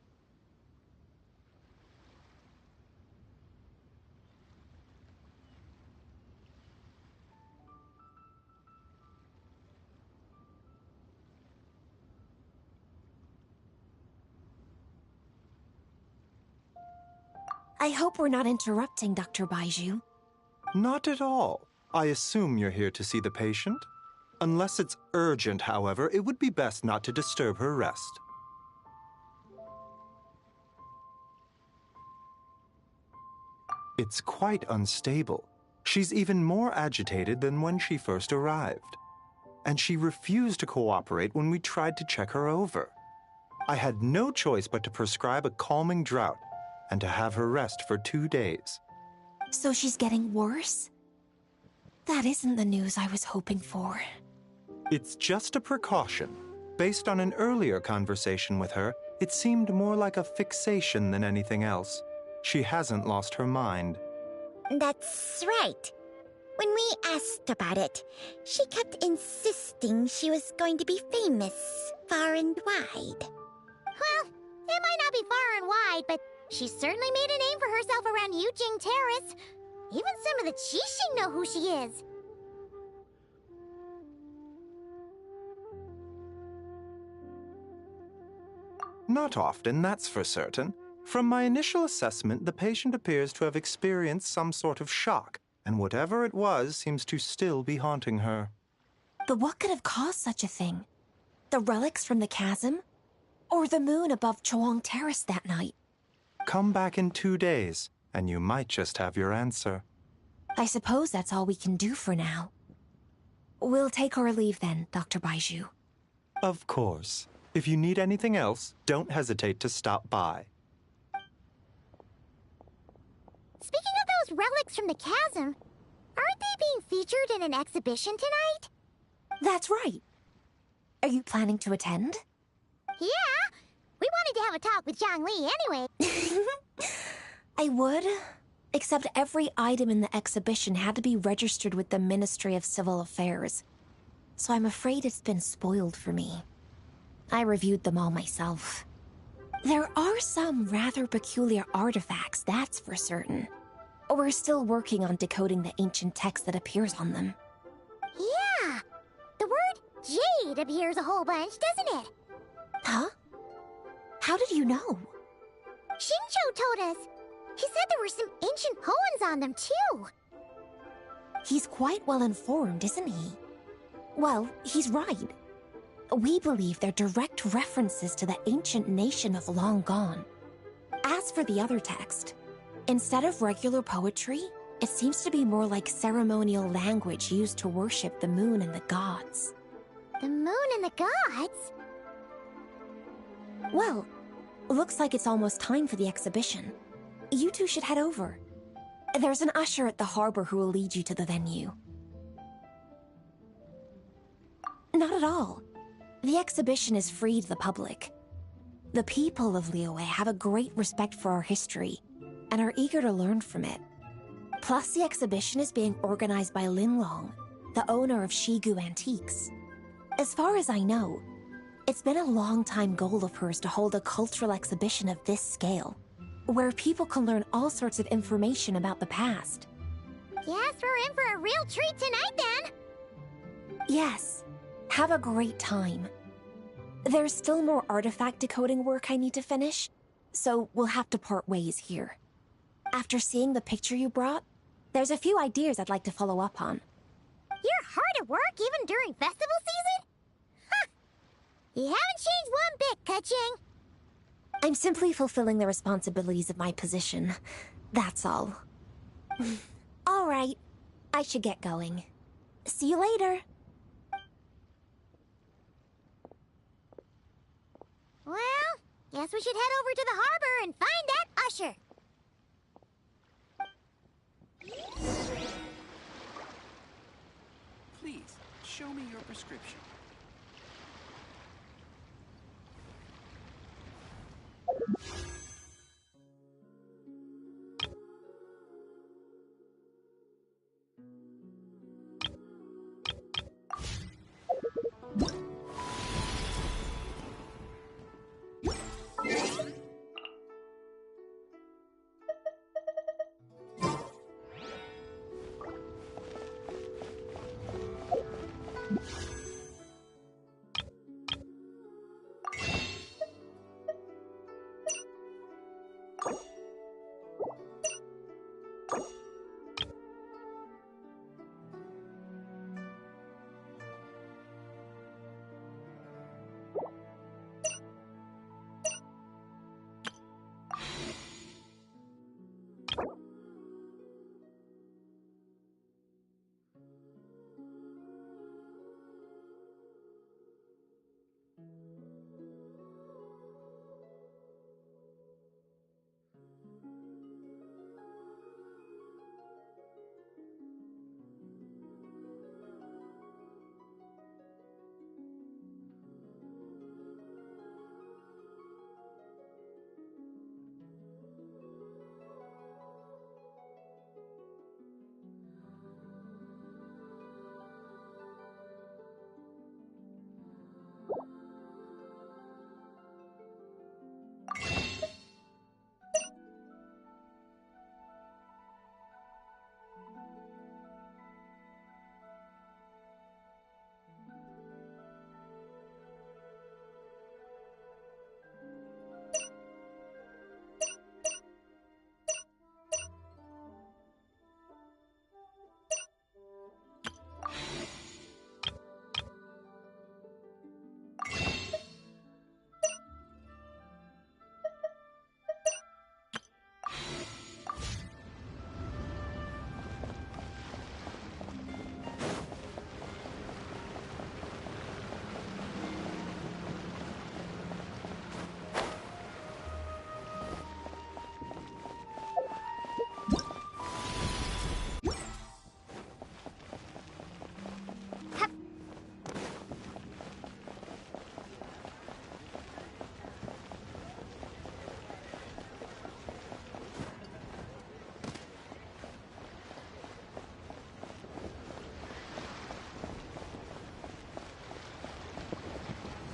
I hope we're not interrupting, Dr. Baiju. Not at all. I assume you're here to see the patient? Unless it's urgent, however, it would be best not to disturb her rest. It's quite unstable. She's even more agitated than when she first arrived. And she refused to cooperate when we tried to check her over. I had no choice but to prescribe a calming draught and to have her rest for 2 days. So she's getting worse? That isn't the news I was hoping for. It's just a precaution. Based on an earlier conversation with her, it seemed more like a fixation than anything else. She hasn't lost her mind. That's right. When we asked about it, she kept insisting she was going to be famous far and wide. Well, it might not be far and wide, but she certainly made a name for herself around Yujing Terrace. Even some of the Qixing know who she is. Not often, that's for certain. From my initial assessment, the patient appears to have experienced some sort of shock, and whatever it was seems to still be haunting her. But what could have caused such a thing? The relics from the chasm? Or the moon above Chawang Terrace that night? Come back in 2 days, and you might just have your answer. I suppose that's all we can do for now. We'll take our leave then, Dr. Baiju. Of course. If you need anything else, don't hesitate to stop by. Speaking of those relics from the chasm, aren't they being featured in an exhibition tonight? That's right. Are you planning to attend? Yeah! We wanted to have a talk with Zhang Li anyway. I would, except every item in the exhibition had to be registered with the Ministry of Civil Affairs. So I'm afraid it's been spoiled for me. I reviewed them all myself. There are some rather peculiar artifacts, that's for certain. We're still working on decoding the ancient text that appears on them. Yeah! The word jade appears a whole bunch, doesn't it? Huh? How did you know? Shincho told us. He said there were some ancient poems on them, too. He's quite well informed, isn't he? Well, he's right. We believe they're direct references to the ancient nation of long gone. As for the other text, instead of regular poetry, it seems to be more like ceremonial language used to worship the moon and the gods. The moon and the gods? Well, looks like it's almost time for the exhibition. You two should head over. There's an usher at the harbor who will lead you to the venue. Not at all. The exhibition is free to the public. The people of Liyue have a great respect for our history and are eager to learn from it. Plus, the exhibition is being organized by Linlong, the owner of Shigu Antiques. As far as I know, it's been a long-time goal of hers to hold a cultural exhibition of this scale, where people can learn all sorts of information about the past. Guess we're in for a real treat tonight, then! Yes, have a great time. There's still more artifact decoding work I need to finish, so we'll have to part ways here. After seeing the picture you brought, there's a few ideas I'd like to follow up on. You're hard at work even during festival season? Ha! You haven't changed one bit, Ka-Ching. I'm simply fulfilling the responsibilities of my position. That's all. All right, I should get going. See you later. Well, guess we should head over to the harbor and find that usher. Please, show me your prescription.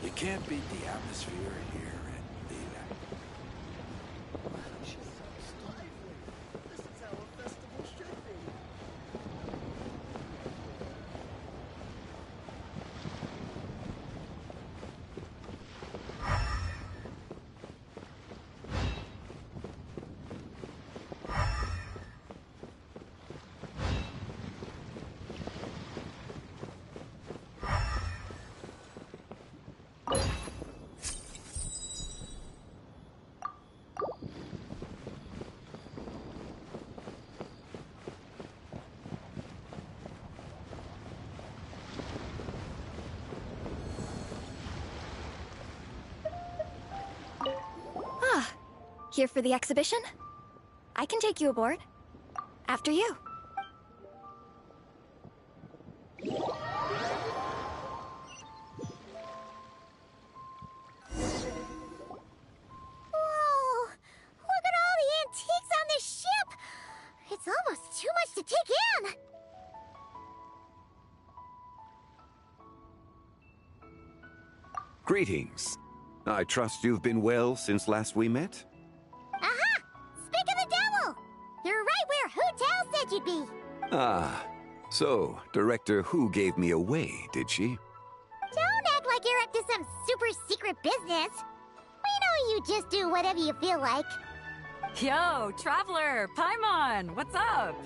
You can't beat the atmosphere here at Liyue. Here for the exhibition? I can take you aboard. After you. Whoa! Look at all the antiques on this ship! It's almost too much to take in! Greetings. I trust you've been well since last we met? Aha! Speak of the devil! You're right where Hu Tao said you'd be! Ah, so Director Hu gave me away, did she? Don't act like you're up to some super secret business! We know you just do whatever you feel like. Yo, Traveler! Paimon! What's up?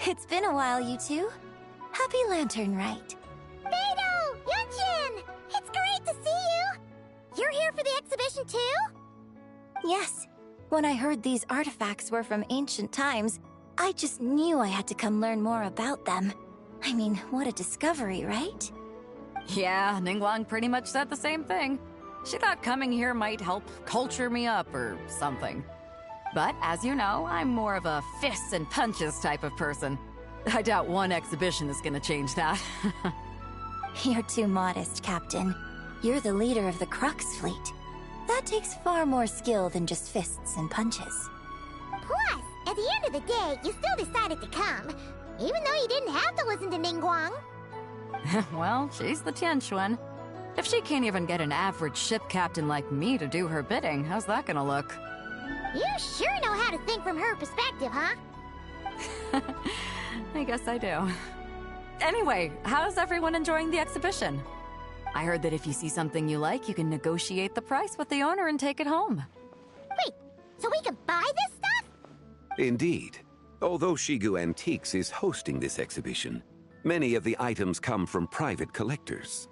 It's been a while, you two. Happy Lantern Rite. Beidou! Yunchin! It's great to see you! You're here for the exhibition too? Yes. When I heard these artifacts were from ancient times, I just knew I had to come learn more about them. I mean, what a discovery, right? Yeah, Ningguang pretty much said the same thing. She thought coming here might help culture me up or something. But as you know, I'm more of a fists and punches type of person. I doubt one exhibition is gonna change that. You're too modest, Captain. You're the leader of the Crux fleet. That takes far more skill than just fists and punches. Plus, at the end of the day, you still decided to come, even though you didn't have to listen to Ningguang. Well, she's the Tianquan. If she can't even get an average ship captain like me to do her bidding, how's that gonna look? You sure know how to think from her perspective, huh? I guess I do. Anyway, how's everyone enjoying the exhibition? I heard that if you see something you like, you can negotiate the price with the owner and take it home. Wait, so we can buy this stuff? Indeed. Although Shigu Antiques is hosting this exhibition, many of the items come from private collectors.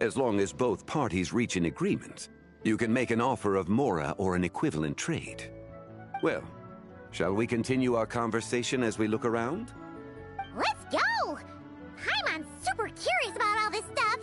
As long as both parties reach an agreement, you can make an offer of mora or an equivalent trade. Well, shall we continue our conversation as we look around? Let's go! Paimon's super curious about all this stuff.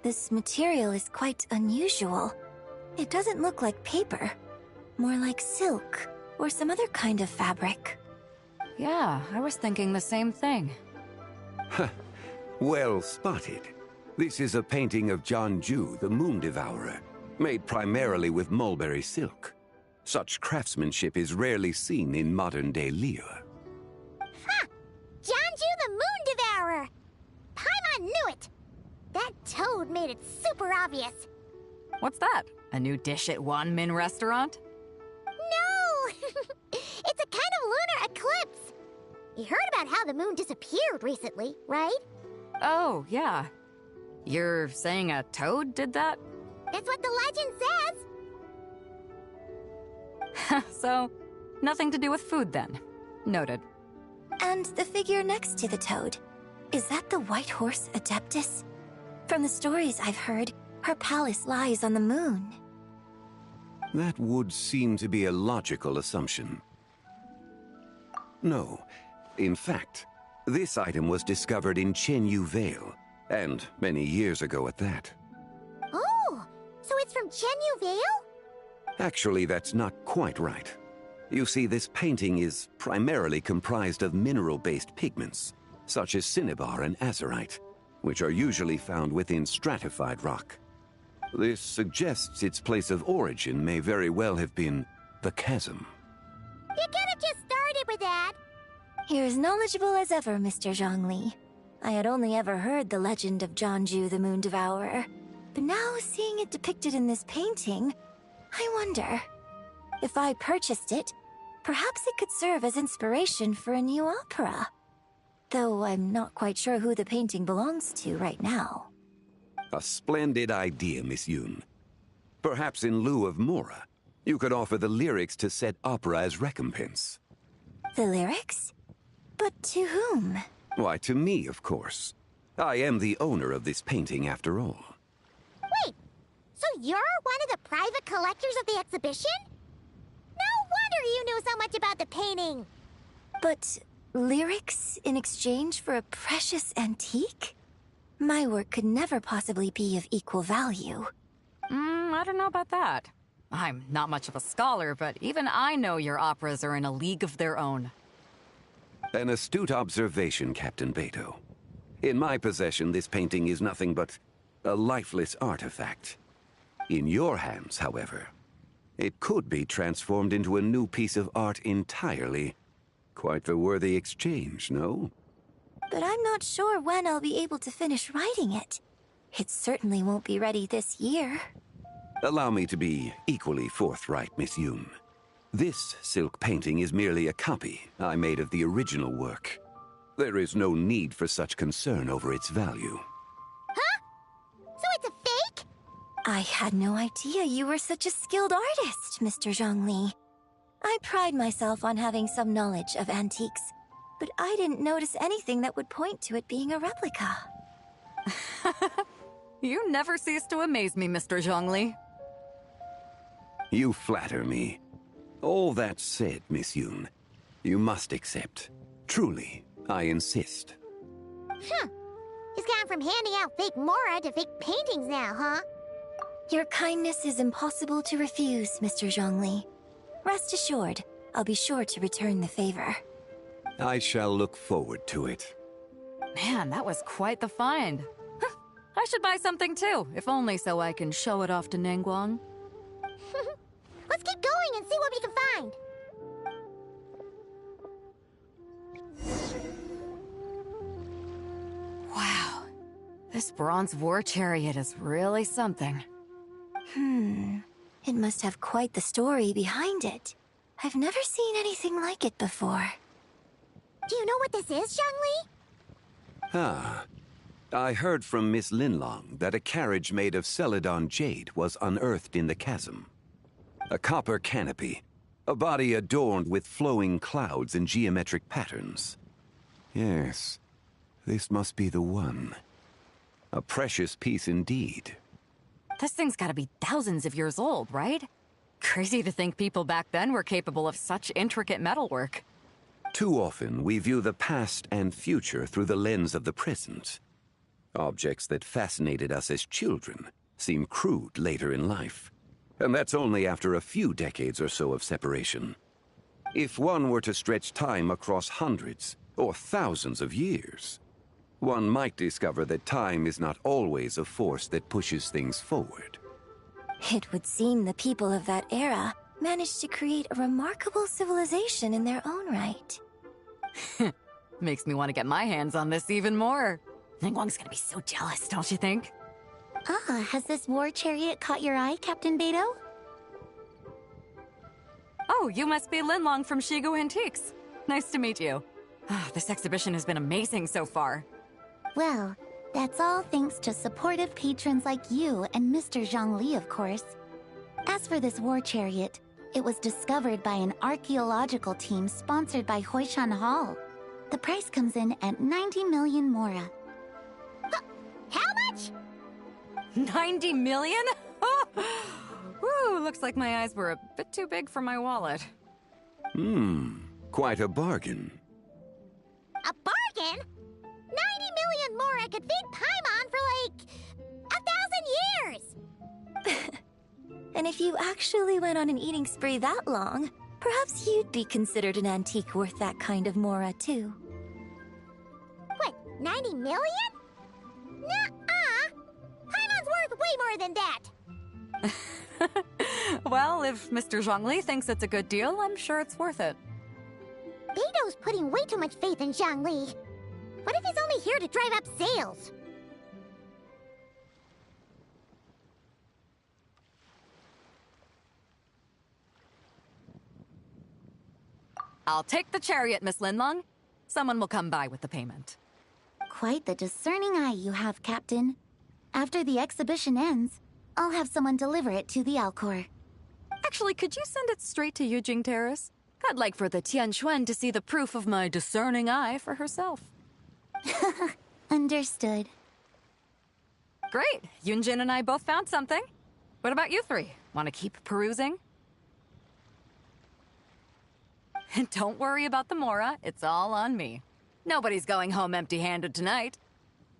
This material is quite unusual. It doesn't look like paper. More like silk, or some other kind of fabric. Yeah, I was thinking the same thing. Well spotted. This is a painting of Jianju, the Moon Devourer, made primarily with mulberry silk. Such craftsmanship is rarely seen in modern-day Liyue. Ha! Jianju the Moon Devourer! Paimon knew it! That toad made it super obvious. What's that? A new dish at Wanmin restaurant? No! It's a kind of lunar eclipse. You heard about how the moon disappeared recently, right? Oh, yeah. You're saying a toad did that? That's what the legend says. So, nothing to do with food then. Noted. And the figure next to the toad, is that the White Horse Adeptus? From the stories I've heard, her palace lies on the moon. That would seem to be a logical assumption. No. In fact, this item was discovered in Chenyu Vale, and many years ago at that. Oh, so it's from Chenyu Vale? Actually, that's not quite right. You see, this painting is primarily comprised of mineral-based pigments, such as cinnabar and azurite, which are usually found within stratified rock. This suggests its place of origin may very well have been the chasm. You could have just started with that. You're as knowledgeable as ever, Mr. Zhongli. I had only ever heard the legend of Jianju the Moon Devourer. But now, seeing it depicted in this painting, I wonder, if I purchased it, Perhaps it could serve as inspiration for a new opera. Though I'm not quite sure who the painting belongs to right now. A splendid idea, Miss Yoon. Perhaps in lieu of Mora, you could offer the lyrics to said opera as recompense. The lyrics? But to whom? Why, to me, of course. I am the owner of this painting, after all. Wait, so you're one of the private collectors of the exhibition? No wonder you knew so much about the painting. But lyrics in exchange for a precious antique? My work could never possibly be of equal value. I don't know about that. I'm not much of a scholar, but even I know your operas are in a league of their own. An astute observation, Captain Beto. In my possession, this painting is nothing but a lifeless artifact. In your hands, however, it could be transformed into a new piece of art entirely. Quite a worthy exchange, no? But I'm not sure when I'll be able to finish writing it. It certainly won't be ready this year. Allow me to be equally forthright, Miss Yoon. This silk painting is merely a copy I made of the original work. There is no need for such concern over its value. Huh? So it's a fake? I had no idea you were such a skilled artist, Mr. Zhongli. I pride myself on having some knowledge of antiques, but I didn't notice anything that would point to it being a replica. You never cease to amaze me, Mr. Zhongli. You flatter me. All that said, Miss Yoon, you must accept. Truly, I insist. Huh. He's gone from handing out fake Mora to fake paintings now, huh? Your kindness is impossible to refuse, Mr. Zhongli. Rest assured, I'll be sure to return the favor. I shall look forward to it. Man, that was quite the find. I should buy something too, if only so I can show it off to Ningguang. Let's keep going and see what we can find. Wow. This bronze war chariot is really something. It must have quite the story behind it. I've never seen anything like it before. Do you know what this is, Zhongli? Ah. I heard from Miss Linlong that a carriage made of Celadon jade was unearthed in the chasm. A copper canopy, a body adorned with flowing clouds and geometric patterns. Yes, this must be the one. A precious piece indeed. This thing's gotta be thousands of years old, right? Crazy to think people back then were capable of such intricate metalwork. Too often, we view the past and future through the lens of the present. Objects that fascinated us as children seem crude later in life. And that's only after a few decades or so of separation. If one were to stretch time across hundreds or thousands of years, one might discover that time is not always a force that pushes things forward. It would seem the people of that era managed to create a remarkable civilization in their own right. Makes me want to get my hands on this even more. Ningguang's gonna be so jealous, don't you think? Ah, has this war chariot caught your eye, Captain Beto? Oh, you must be Linlong from Shigu Antiques. Nice to meet you. This exhibition has been amazing so far. Well, that's all thanks to supportive patrons like you and Mr. Zhongli, of course. As for this war chariot, it was discovered by an archaeological team sponsored by Hoishan Hall. The price comes in at 90 million Mora. How much? 90 million? Woo, looks like my eyes were a bit too big for my wallet. Quite a bargain. A bargain? 90 million Mora could feed Paimon for like 1,000 years! And if you actually went on an eating spree that long, perhaps you'd be considered an antique worth that kind of Mora, too. What, 90 million? Nuh-uh! Paimon's worth way more than that! Well, if Mr. Zhongli thinks it's a good deal, I'm sure it's worth it. Beto's putting way too much faith in Zhongli. What if he's only here to drive up sales? I'll take the chariot, Miss Linlong. Someone will come by with the payment. Quite the discerning eye you have, Captain. After the exhibition ends, I'll have someone deliver it to the Alcor. Actually, could you send it straight to Yujing Terrace? I'd like for the Tianquan to see the proof of my discerning eye for herself. Understood. Great. Yunjin and I both found something. What about you three? Want to keep perusing? And don't worry about the Mora. It's all on me. Nobody's going home empty-handed tonight.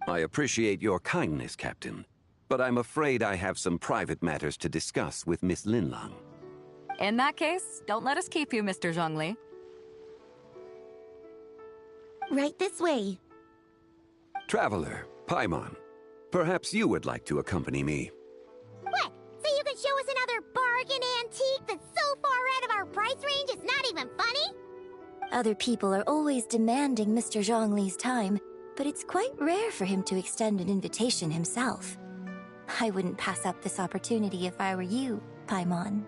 I appreciate your kindness, Captain, but I'm afraid I have some private matters to discuss with Miss Linlong. In that case, don't let us keep you, Mr. Zhongli. Right this way. Traveler, Paimon, perhaps you would like to accompany me. What? So you can show us another bargain antique that's so far out of our price range it's not even funny? Other people are always demanding Mr. Zhongli's time, but it's quite rare for him to extend an invitation himself. I wouldn't pass up this opportunity if I were you, Paimon.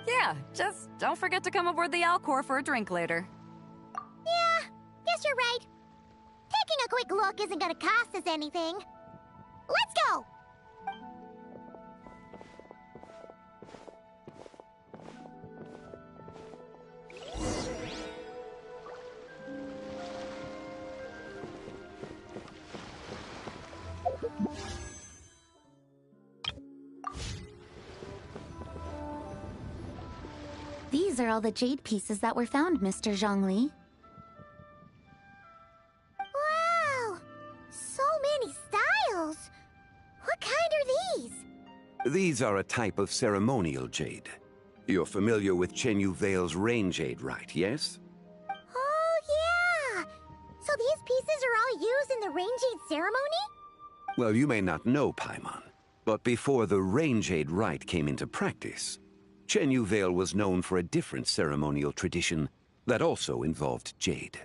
Yeah, just don't forget to come aboard the Alcor for a drink later. Yeah, guess you're right. Taking a quick look isn't gonna cost us anything. Let's go! These are all the jade pieces that were found, Mr. Zhongli. Wow! So many styles! What kind are these? These are a type of ceremonial jade. You're familiar with Chenyu Vale's rain jade, right, yes? Oh, yeah! So these pieces are all used in the rain jade ceremony? Well, you may not know, Paimon, but before the rain jade rite came into practice, Chenyu Vale was known for a different ceremonial tradition that also involved jade.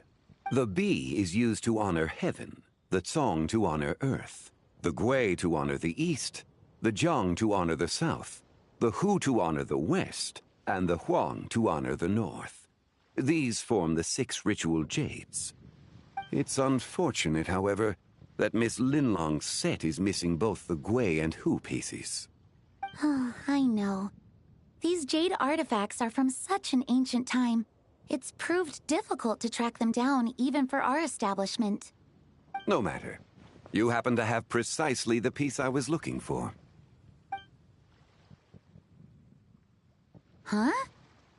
The bee is used to honor heaven, the Tsong to honor earth, the Gui to honor the east, the Jiang to honor the south, the Hu to honor the west, and the Huang to honor the north. These form the 6 ritual jades. It's unfortunate, however, that Miss Linlong's set is missing both the Gui and Hu pieces. Oh, I know. These jade artifacts are from such an ancient time. It's proved difficult to track them down, even for our establishment. No matter. You happen to have precisely the piece I was looking for. Huh?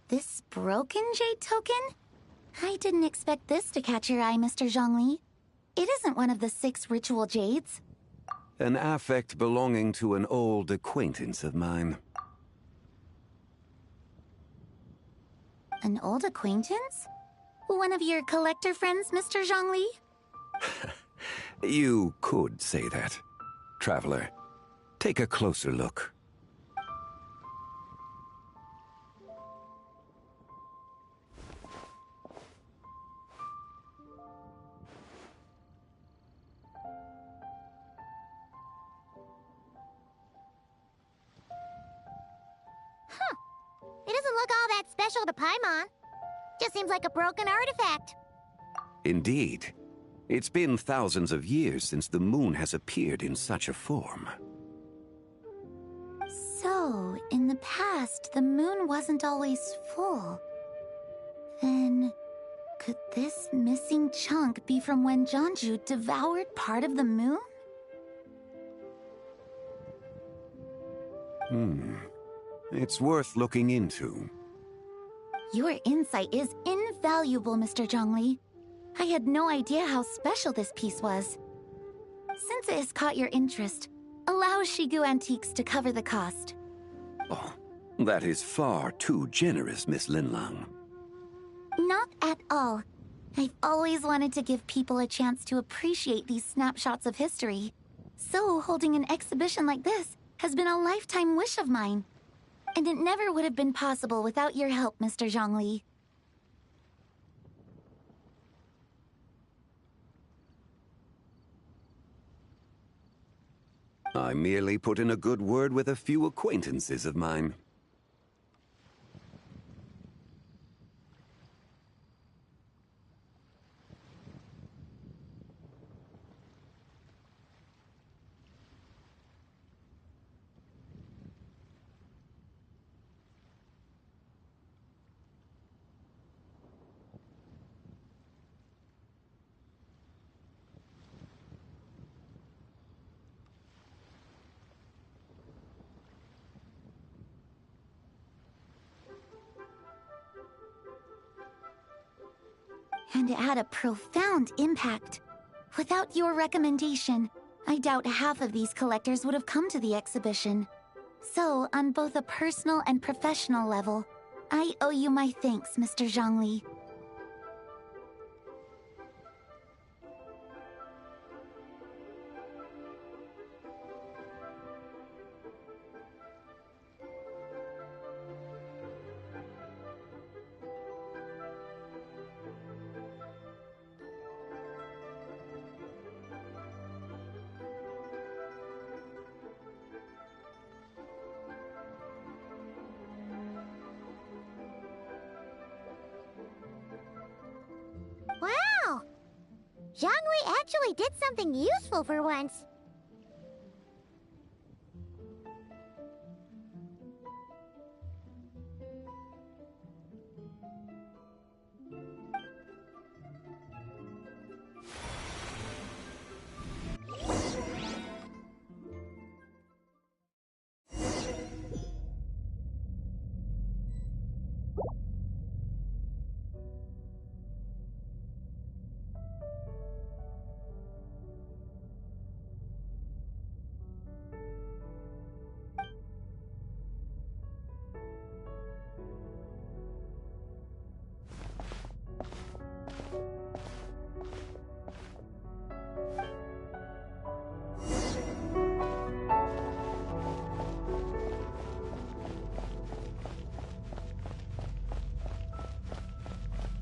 This broken jade token? I didn't expect this to catch your eye, Mr. Zhongli. It isn't one of the 6 ritual jades. An affect belonging to an old acquaintance of mine. An old acquaintance? One of your collector friends, Mr. Zhongli? You could say that. Traveler, take a closer look. It doesn't look all that special to Paimon. Just seems like a broken artifact. Indeed. It's been thousands of years since the moon has appeared in such a form. So, in the past, the moon wasn't always full. Then, could this missing chunk be from when Jianzhu devoured part of the moon? It's worth looking into. Your insight is invaluable, Mr. Zhongli. I had no idea how special this piece was. Since it has caught your interest, allow Shigu Antiques to cover the cost. Oh, that is far too generous, Miss Linlong. Not at all. I've always wanted to give people a chance to appreciate these snapshots of history. So holding an exhibition like this has been a lifetime wish of mine. And it never would have been possible without your help, Mr. Zhongli. I merely put in a good word with a few acquaintances of mine. And it had a profound impact. Without your recommendation, I doubt half of these collectors would have come to the exhibition. So, on both a personal and professional level, I owe you my thanks, Mr. Zhongli. Wow! Zhongli actually did something useful for once.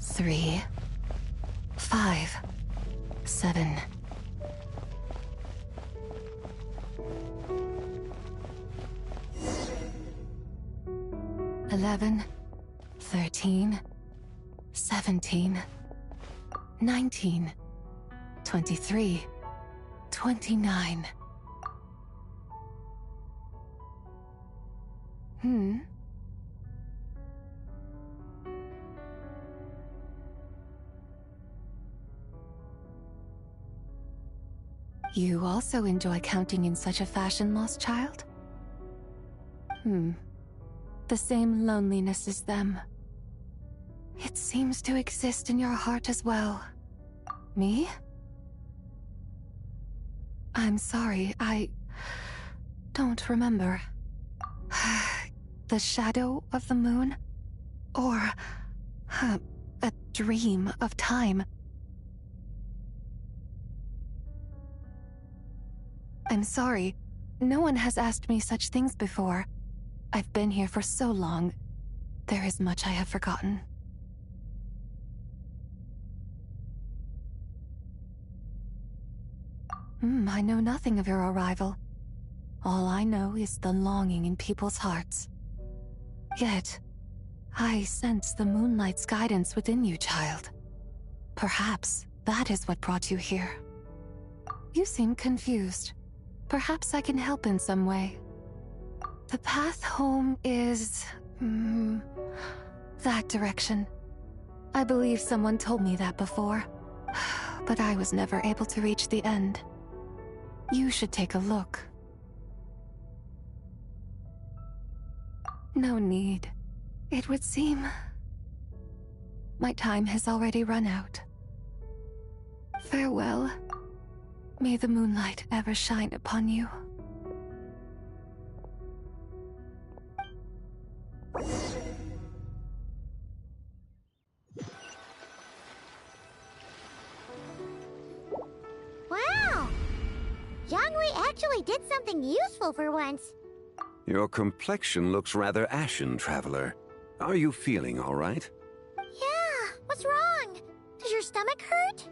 Three, 5, 7. $11, 13, 17, 19, 23, 29. You also enjoy counting in such a fashion, lost child? The same loneliness as them. It seems to exist in your heart as well. Me? I'm sorry, I don't remember. The shadow of the moon? Or a dream of time? I'm sorry. No one has asked me such things before. I've been here for so long. There is much I have forgotten. I know nothing of your arrival. All I know is the longing in people's hearts. Yet, I sense the moonlight's guidance within you, child. Perhaps that is what brought you here. You seem confused. Perhaps I can help in some way. The path home is... that direction. I believe someone told me that before, but I was never able to reach the end. You should take a look. No need. It would seem... my time has already run out. Farewell. May the moonlight ever shine upon you. Wow! Zhongli actually did something useful for once. Your complexion looks rather ashen, Traveler. Are you feeling all right? Yeah, what's wrong? Does your stomach hurt?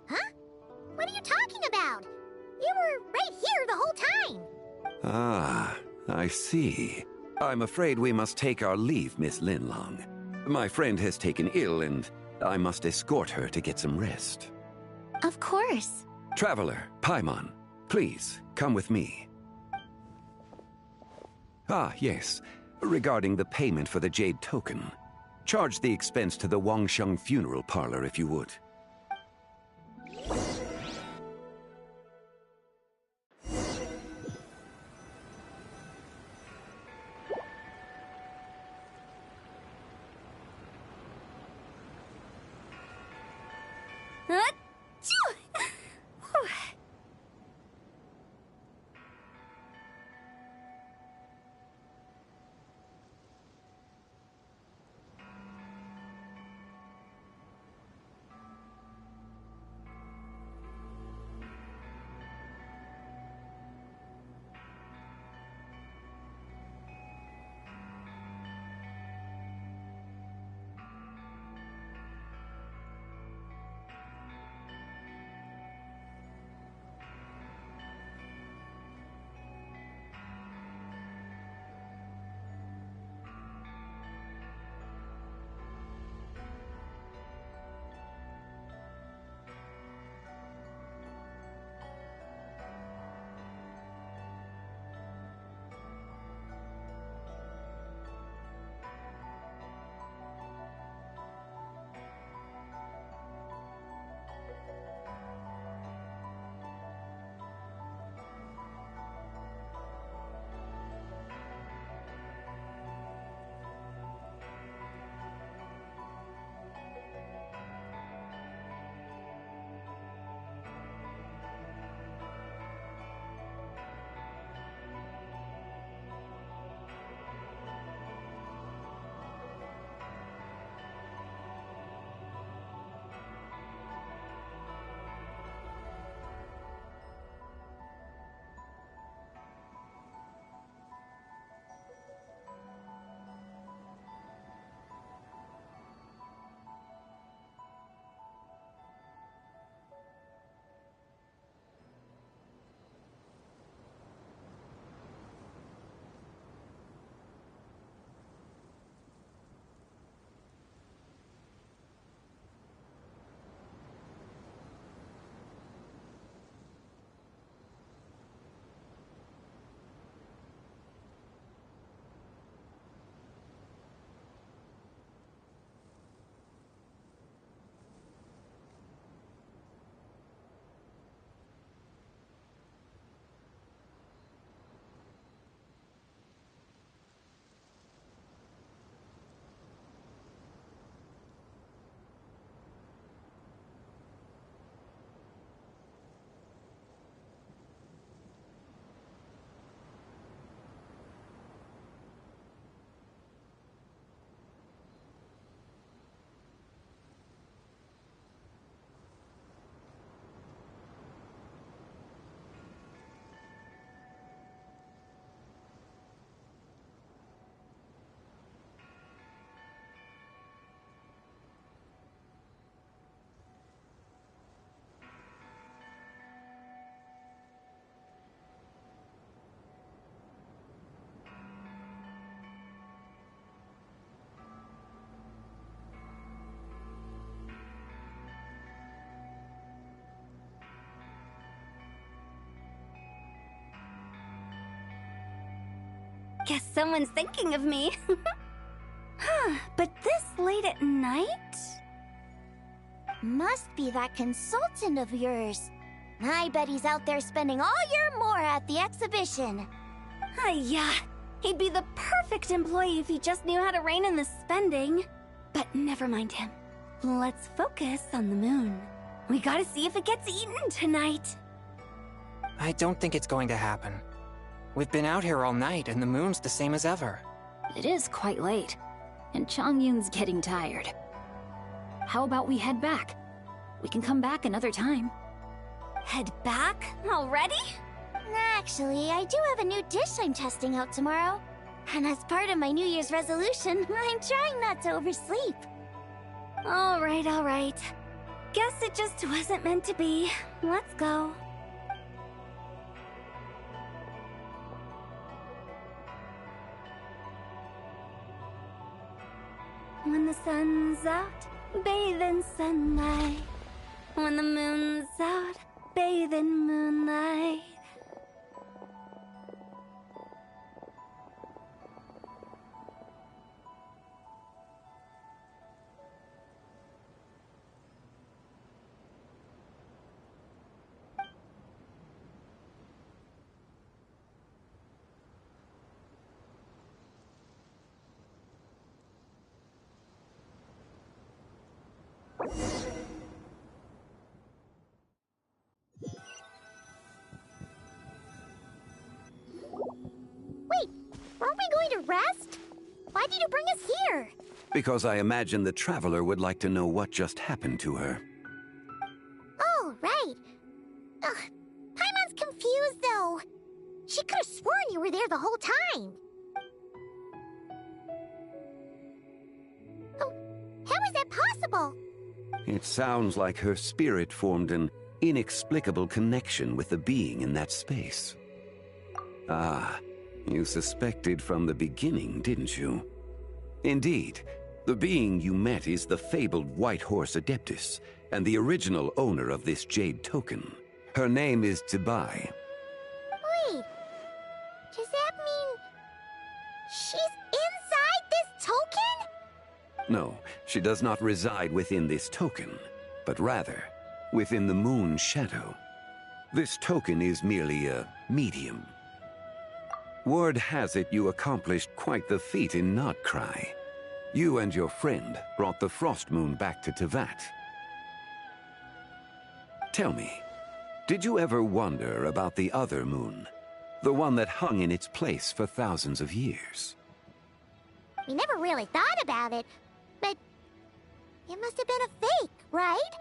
Huh? What are you talking about? You were right here the whole time. Ah, I see. I'm afraid we must take our leave, Miss Linlong. My friend has taken ill and I must escort her to get some rest. Of course. Traveler, Paimon, please, come with me. Ah, yes. Regarding the payment for the Jade Token. Charge the expense to the Wangsheng Funeral Parlor if you would. Achoo! Whew. Guess someone's thinking of me. Huh, but this late at night? Must be that consultant of yours. I bet he's out there spending all year more at the exhibition. Yeah, he'd be the perfect employee if he just knew how to rein in the spending. But never mind him. Let's focus on the moon. We gotta see if it gets eaten tonight. I don't think it's going to happen. We've been out here all night, and the moon's the same as ever. It is quite late, and Chongyun's getting tired. How about we head back? We can come back another time. Head back? Already? Actually, I do have a new dish I'm testing out tomorrow. And as part of my New Year's resolution, I'm trying not to oversleep. All right. Guess it just wasn't meant to be. Let's go. When the sun's out, bathe in sunlight. When the moon's out, bathe in moonlight. going to rest? Why did you bring us here? Because I imagine the traveler would like to know what just happened to her. Oh, right. Ugh, Paimon's confused, though. She could have sworn you were there the whole time. Oh, how is that possible? It sounds like her spirit formed an inexplicable connection with the being in that space. Ah, you suspected from the beginning, didn't you? Indeed, the being you met is the fabled White Horse Adeptus, and the original owner of this jade token. Her name is Zibai. Wait, does that mean she's inside this token? No, she does not reside within this token, but rather within the moon shadow. This token is merely a medium. Word has it you accomplished quite the feat in Nodcry. You and your friend brought the Frost Moon back to Teyvat. Tell me, did you ever wonder about the other moon? The one that hung in its place for thousands of years? We never really thought about it, but it must have been a fake, right?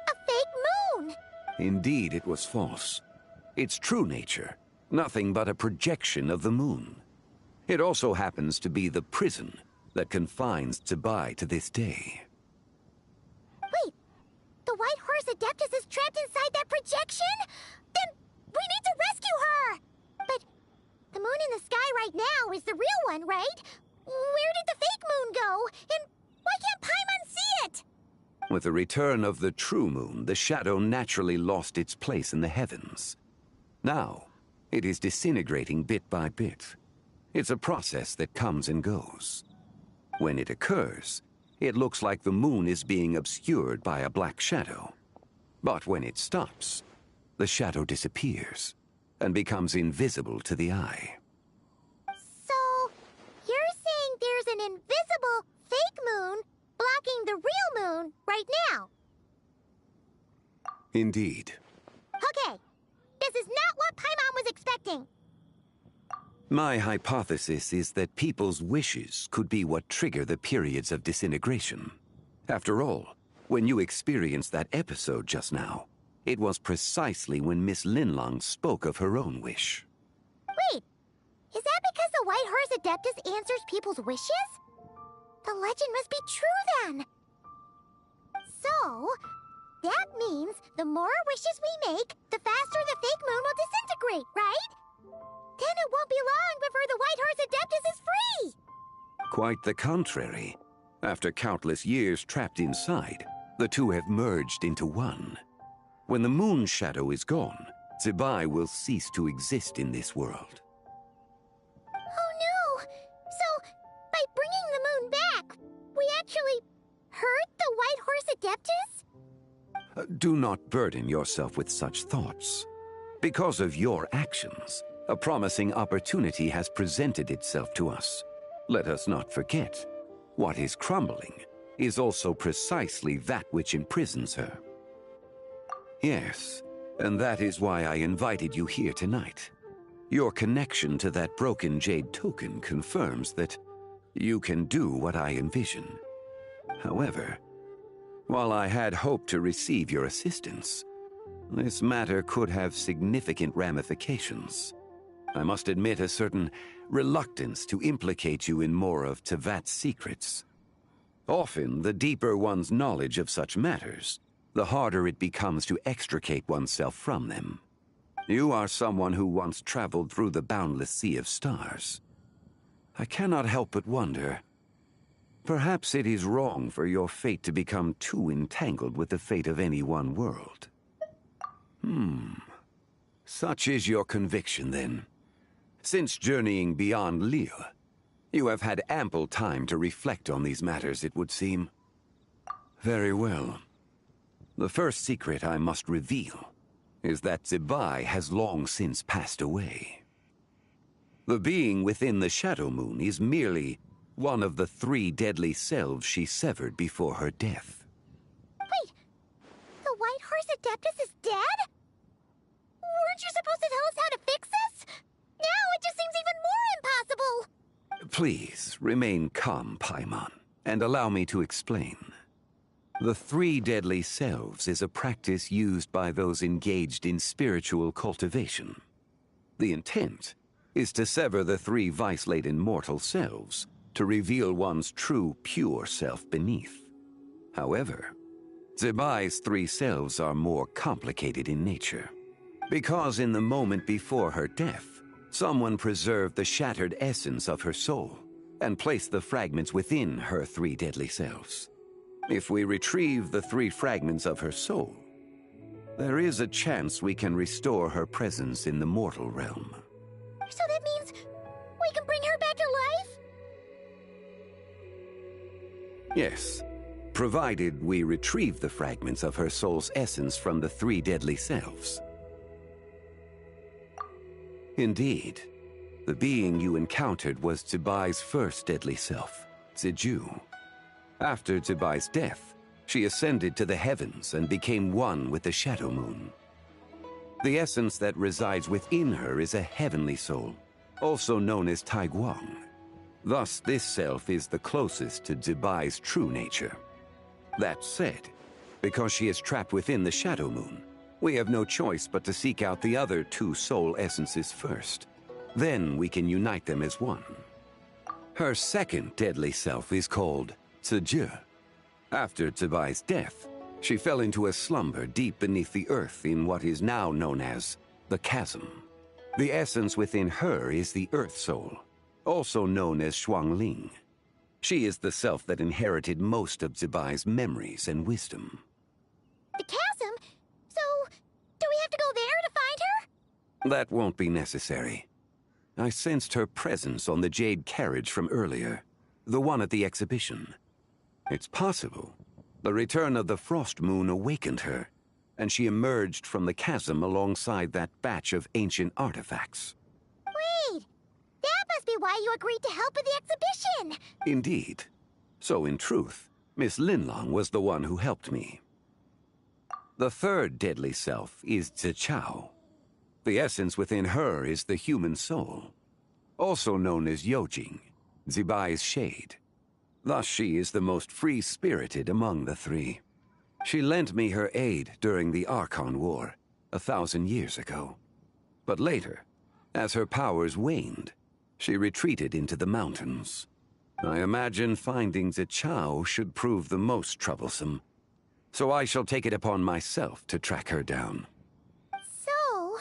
A fake moon! Indeed, it was false. Its true nature, nothing but a projection of the moon. It also happens to be the prison that confines Zibai to this day. Wait, the White Horse Adeptus is trapped inside that projection? Then we need to rescue her! But the moon in the sky right now is the real one, right? Where did the fake moon go? And why can't Paimon see it? With the return of the true moon, the shadow naturally lost its place in the heavens. Now, it is disintegrating bit by bit. It's a process that comes and goes. When it occurs, it looks like the moon is being obscured by a black shadow. But when it stops, the shadow disappears and becomes invisible to the eye. So, you're saying there's an invisible fake moon blocking the real moon right now? Indeed. Okay, this is not what Paimon was expecting. My hypothesis is that people's wishes could be what trigger the periods of disintegration. After all, when you experienced that episode just now, it was precisely when Miss Linlong spoke of her own wish. Wait, is that because the White Horse Adeptus answers people's wishes? The legend must be true then. So, that means the more wishes we make, the faster the fake moon will disintegrate, right? Then it won't be long before the White Horse Adeptus is free! Quite the contrary. After countless years trapped inside, the two have merged into one. When the moon shadow is gone, Zibai will cease to exist in this world. Oh no! So, by bringing the moon back, we actually hurt the White Horse Adeptus? Do not burden yourself with such thoughts. Because of your actions, a promising opportunity has presented itself to us. Let us not forget, what is crumbling is also precisely that which imprisons her. Yes, and that is why I invited you here tonight. Your connection to that broken jade token confirms that you can do what I envision. However, while I had hoped to receive your assistance, this matter could have significant ramifications. I must admit a certain reluctance to implicate you in more of Teyvat's secrets. Often, the deeper one's knowledge of such matters, the harder it becomes to extricate oneself from them. You are someone who once traveled through the boundless sea of stars. I cannot help but wonder, perhaps it is wrong for your fate to become too entangled with the fate of any one world. Such is your conviction, then. Since journeying beyond Lille, you have had ample time to reflect on these matters, it would seem. Very well. The first secret I must reveal is that Zibai has long since passed away. The being within the Shadow Moon is merely one of the 3 deadly selves she severed before her death. Wait, the White Horse Adeptus is dead? Weren't you supposed to tell us how to fix this? Now it just seems even more impossible! Please remain calm, Paimon, and allow me to explain. The three deadly selves is a practice used by those engaged in spiritual cultivation. The intent is to sever the three vice-laden mortal selves to reveal one's true, pure self beneath. However, Zebai's three selves are more complicated in nature, because in the moment before her death, someone preserved the shattered essence of her soul and placed the fragments within her three deadly selves. If we retrieve the three fragments of her soul, there is a chance we can restore her presence in the mortal realm. So that means we can bring her back to life? Yes, provided we retrieve the fragments of her soul's essence from the three deadly selves. Indeed, the being you encountered was Zebai's first deadly self, Ziju. After Zebai's death, she ascended to the heavens and became one with the Shadow Moon. The essence that resides within her is a heavenly soul, also known as Taiguang. Thus, this self is the closest to Zebai's true nature. That said, because she is trapped within the Shadow Moon, we have no choice but to seek out the other two soul essences first. Then we can unite them as one. Her second deadly self is called Ziju. After Zebai's death, she fell into a slumber deep beneath the earth in what is now known as the Chasm. The essence within her is the Earth Soul, also known as Shuangling. She is the self that inherited most of Zebai's memories and wisdom. The chasm? So, do we have to go there to find her? That won't be necessary. I sensed her presence on the jade carriage from earlier, the one at the exhibition. It's possible the return of the Frost Moon awakened her, and she emerged from the chasm alongside that batch of ancient artifacts. Wait! That must be why you agreed to help with the exhibition! Indeed. So in truth, Miss Linlong was the one who helped me. The third deadly self is Zichao. The essence within her is the human soul, also known as Yojing, Zebai's shade. Thus she is the most free-spirited among the three. She lent me her aid during the Archon War, 1,000 years ago. But later, as her powers waned, she retreated into the mountains. I imagine finding Zichao should prove the most troublesome, so I shall take it upon myself to track her down. So,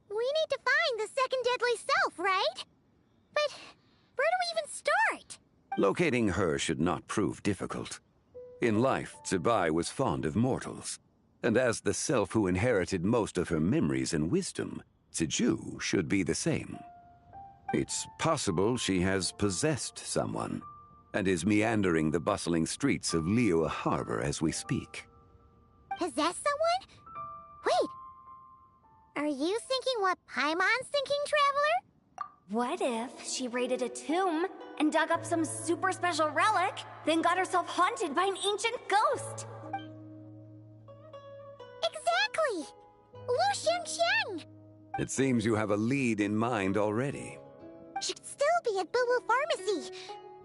we need to find the second deadly self, right? But where do we even start? Locating her should not prove difficult. In life, Zebai was fond of mortals, and as the self who inherited most of her memories and wisdom, Ziju should be the same. It's possible she has possessed someone, and is meandering the bustling streets of Liyue Harbor as we speak. Possess someone? Wait! Are you thinking what Paimon's thinking, Traveler? What if she raided a tomb and dug up some super special relic, then got herself haunted by an ancient ghost? Exactly! Lu Xiangxiang! It seems you have a lead in mind already. She'd still be at Boo Boo Pharmacy.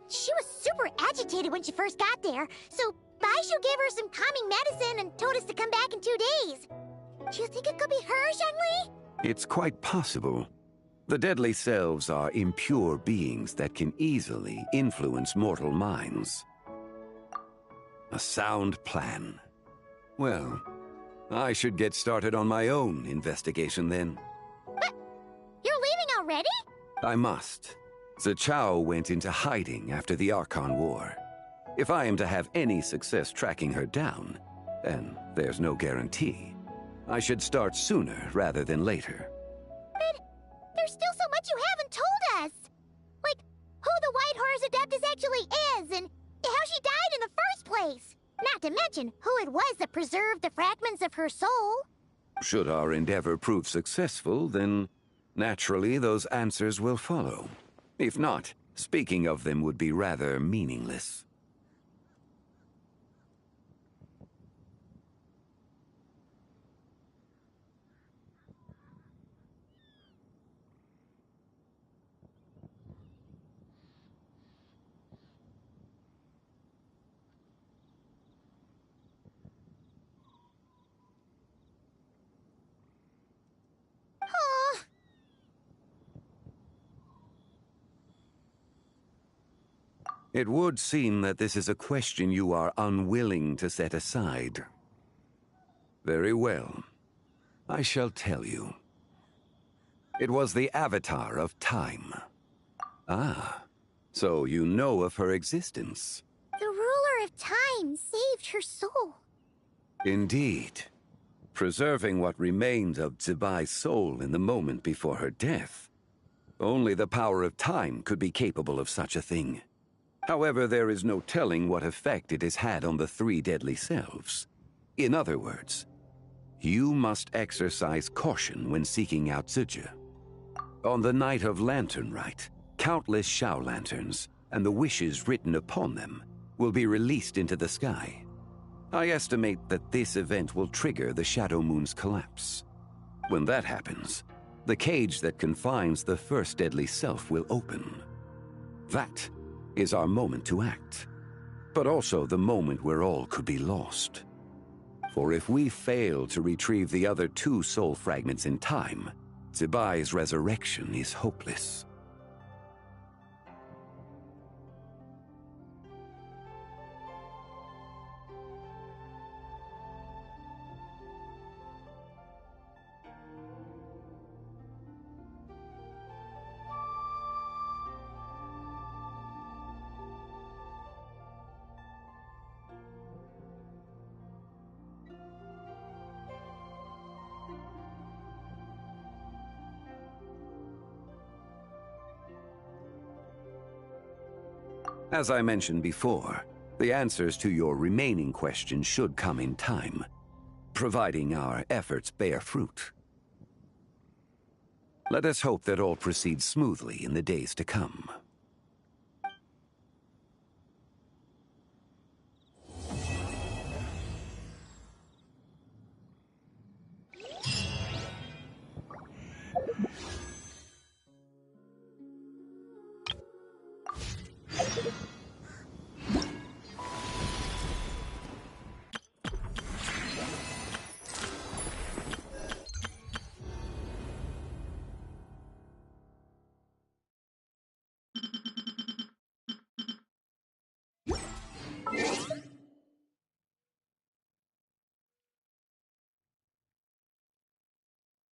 She was super agitated when she first got there, so Baishu gave her some calming medicine and told us to come back in 2 days. Do you think it could be her, Zhengli? It's quite possible. The deadly selves are impure beings that can easily influence mortal minds. A sound plan. Well, I should get started on my own investigation then. But you're leaving already? I must. Zichao went into hiding after the Archon War. If I am to have any success tracking her down, and there's no guarantee, I should start sooner rather than later. But there's still so much you haven't told us! Like, who the White Horse Adeptus actually is, and how she died in the first place! Not to mention who it was that preserved the fragments of her soul. Should our endeavor prove successful, then naturally those answers will follow. If not, speaking of them would be rather meaningless. It would seem that this is a question you are unwilling to set aside. Very well. I shall tell you. It was the Avatar of Time. Ah, so you know of her existence. The ruler of time saved her soul. Indeed. Preserving what remained of Zibai's soul in the moment before her death. Only the power of time could be capable of such a thing. However, there is no telling what effect it has had on the three deadly selves. In other words, you must exercise caution when seeking out Zija. On the night of Lantern Rite, countless Shao lanterns, and the wishes written upon them, will be released into the sky. I estimate that this event will trigger the Shadow Moon's collapse. When that happens, the cage that confines the first deadly self will open. That is our moment to act, but also the moment where all could be lost. For if we fail to retrieve the other two soul fragments in time, Zibai's resurrection is hopeless. As I mentioned before, the answers to your remaining questions should come in time, providing our efforts bear fruit. Let us hope that all proceeds smoothly in the days to come.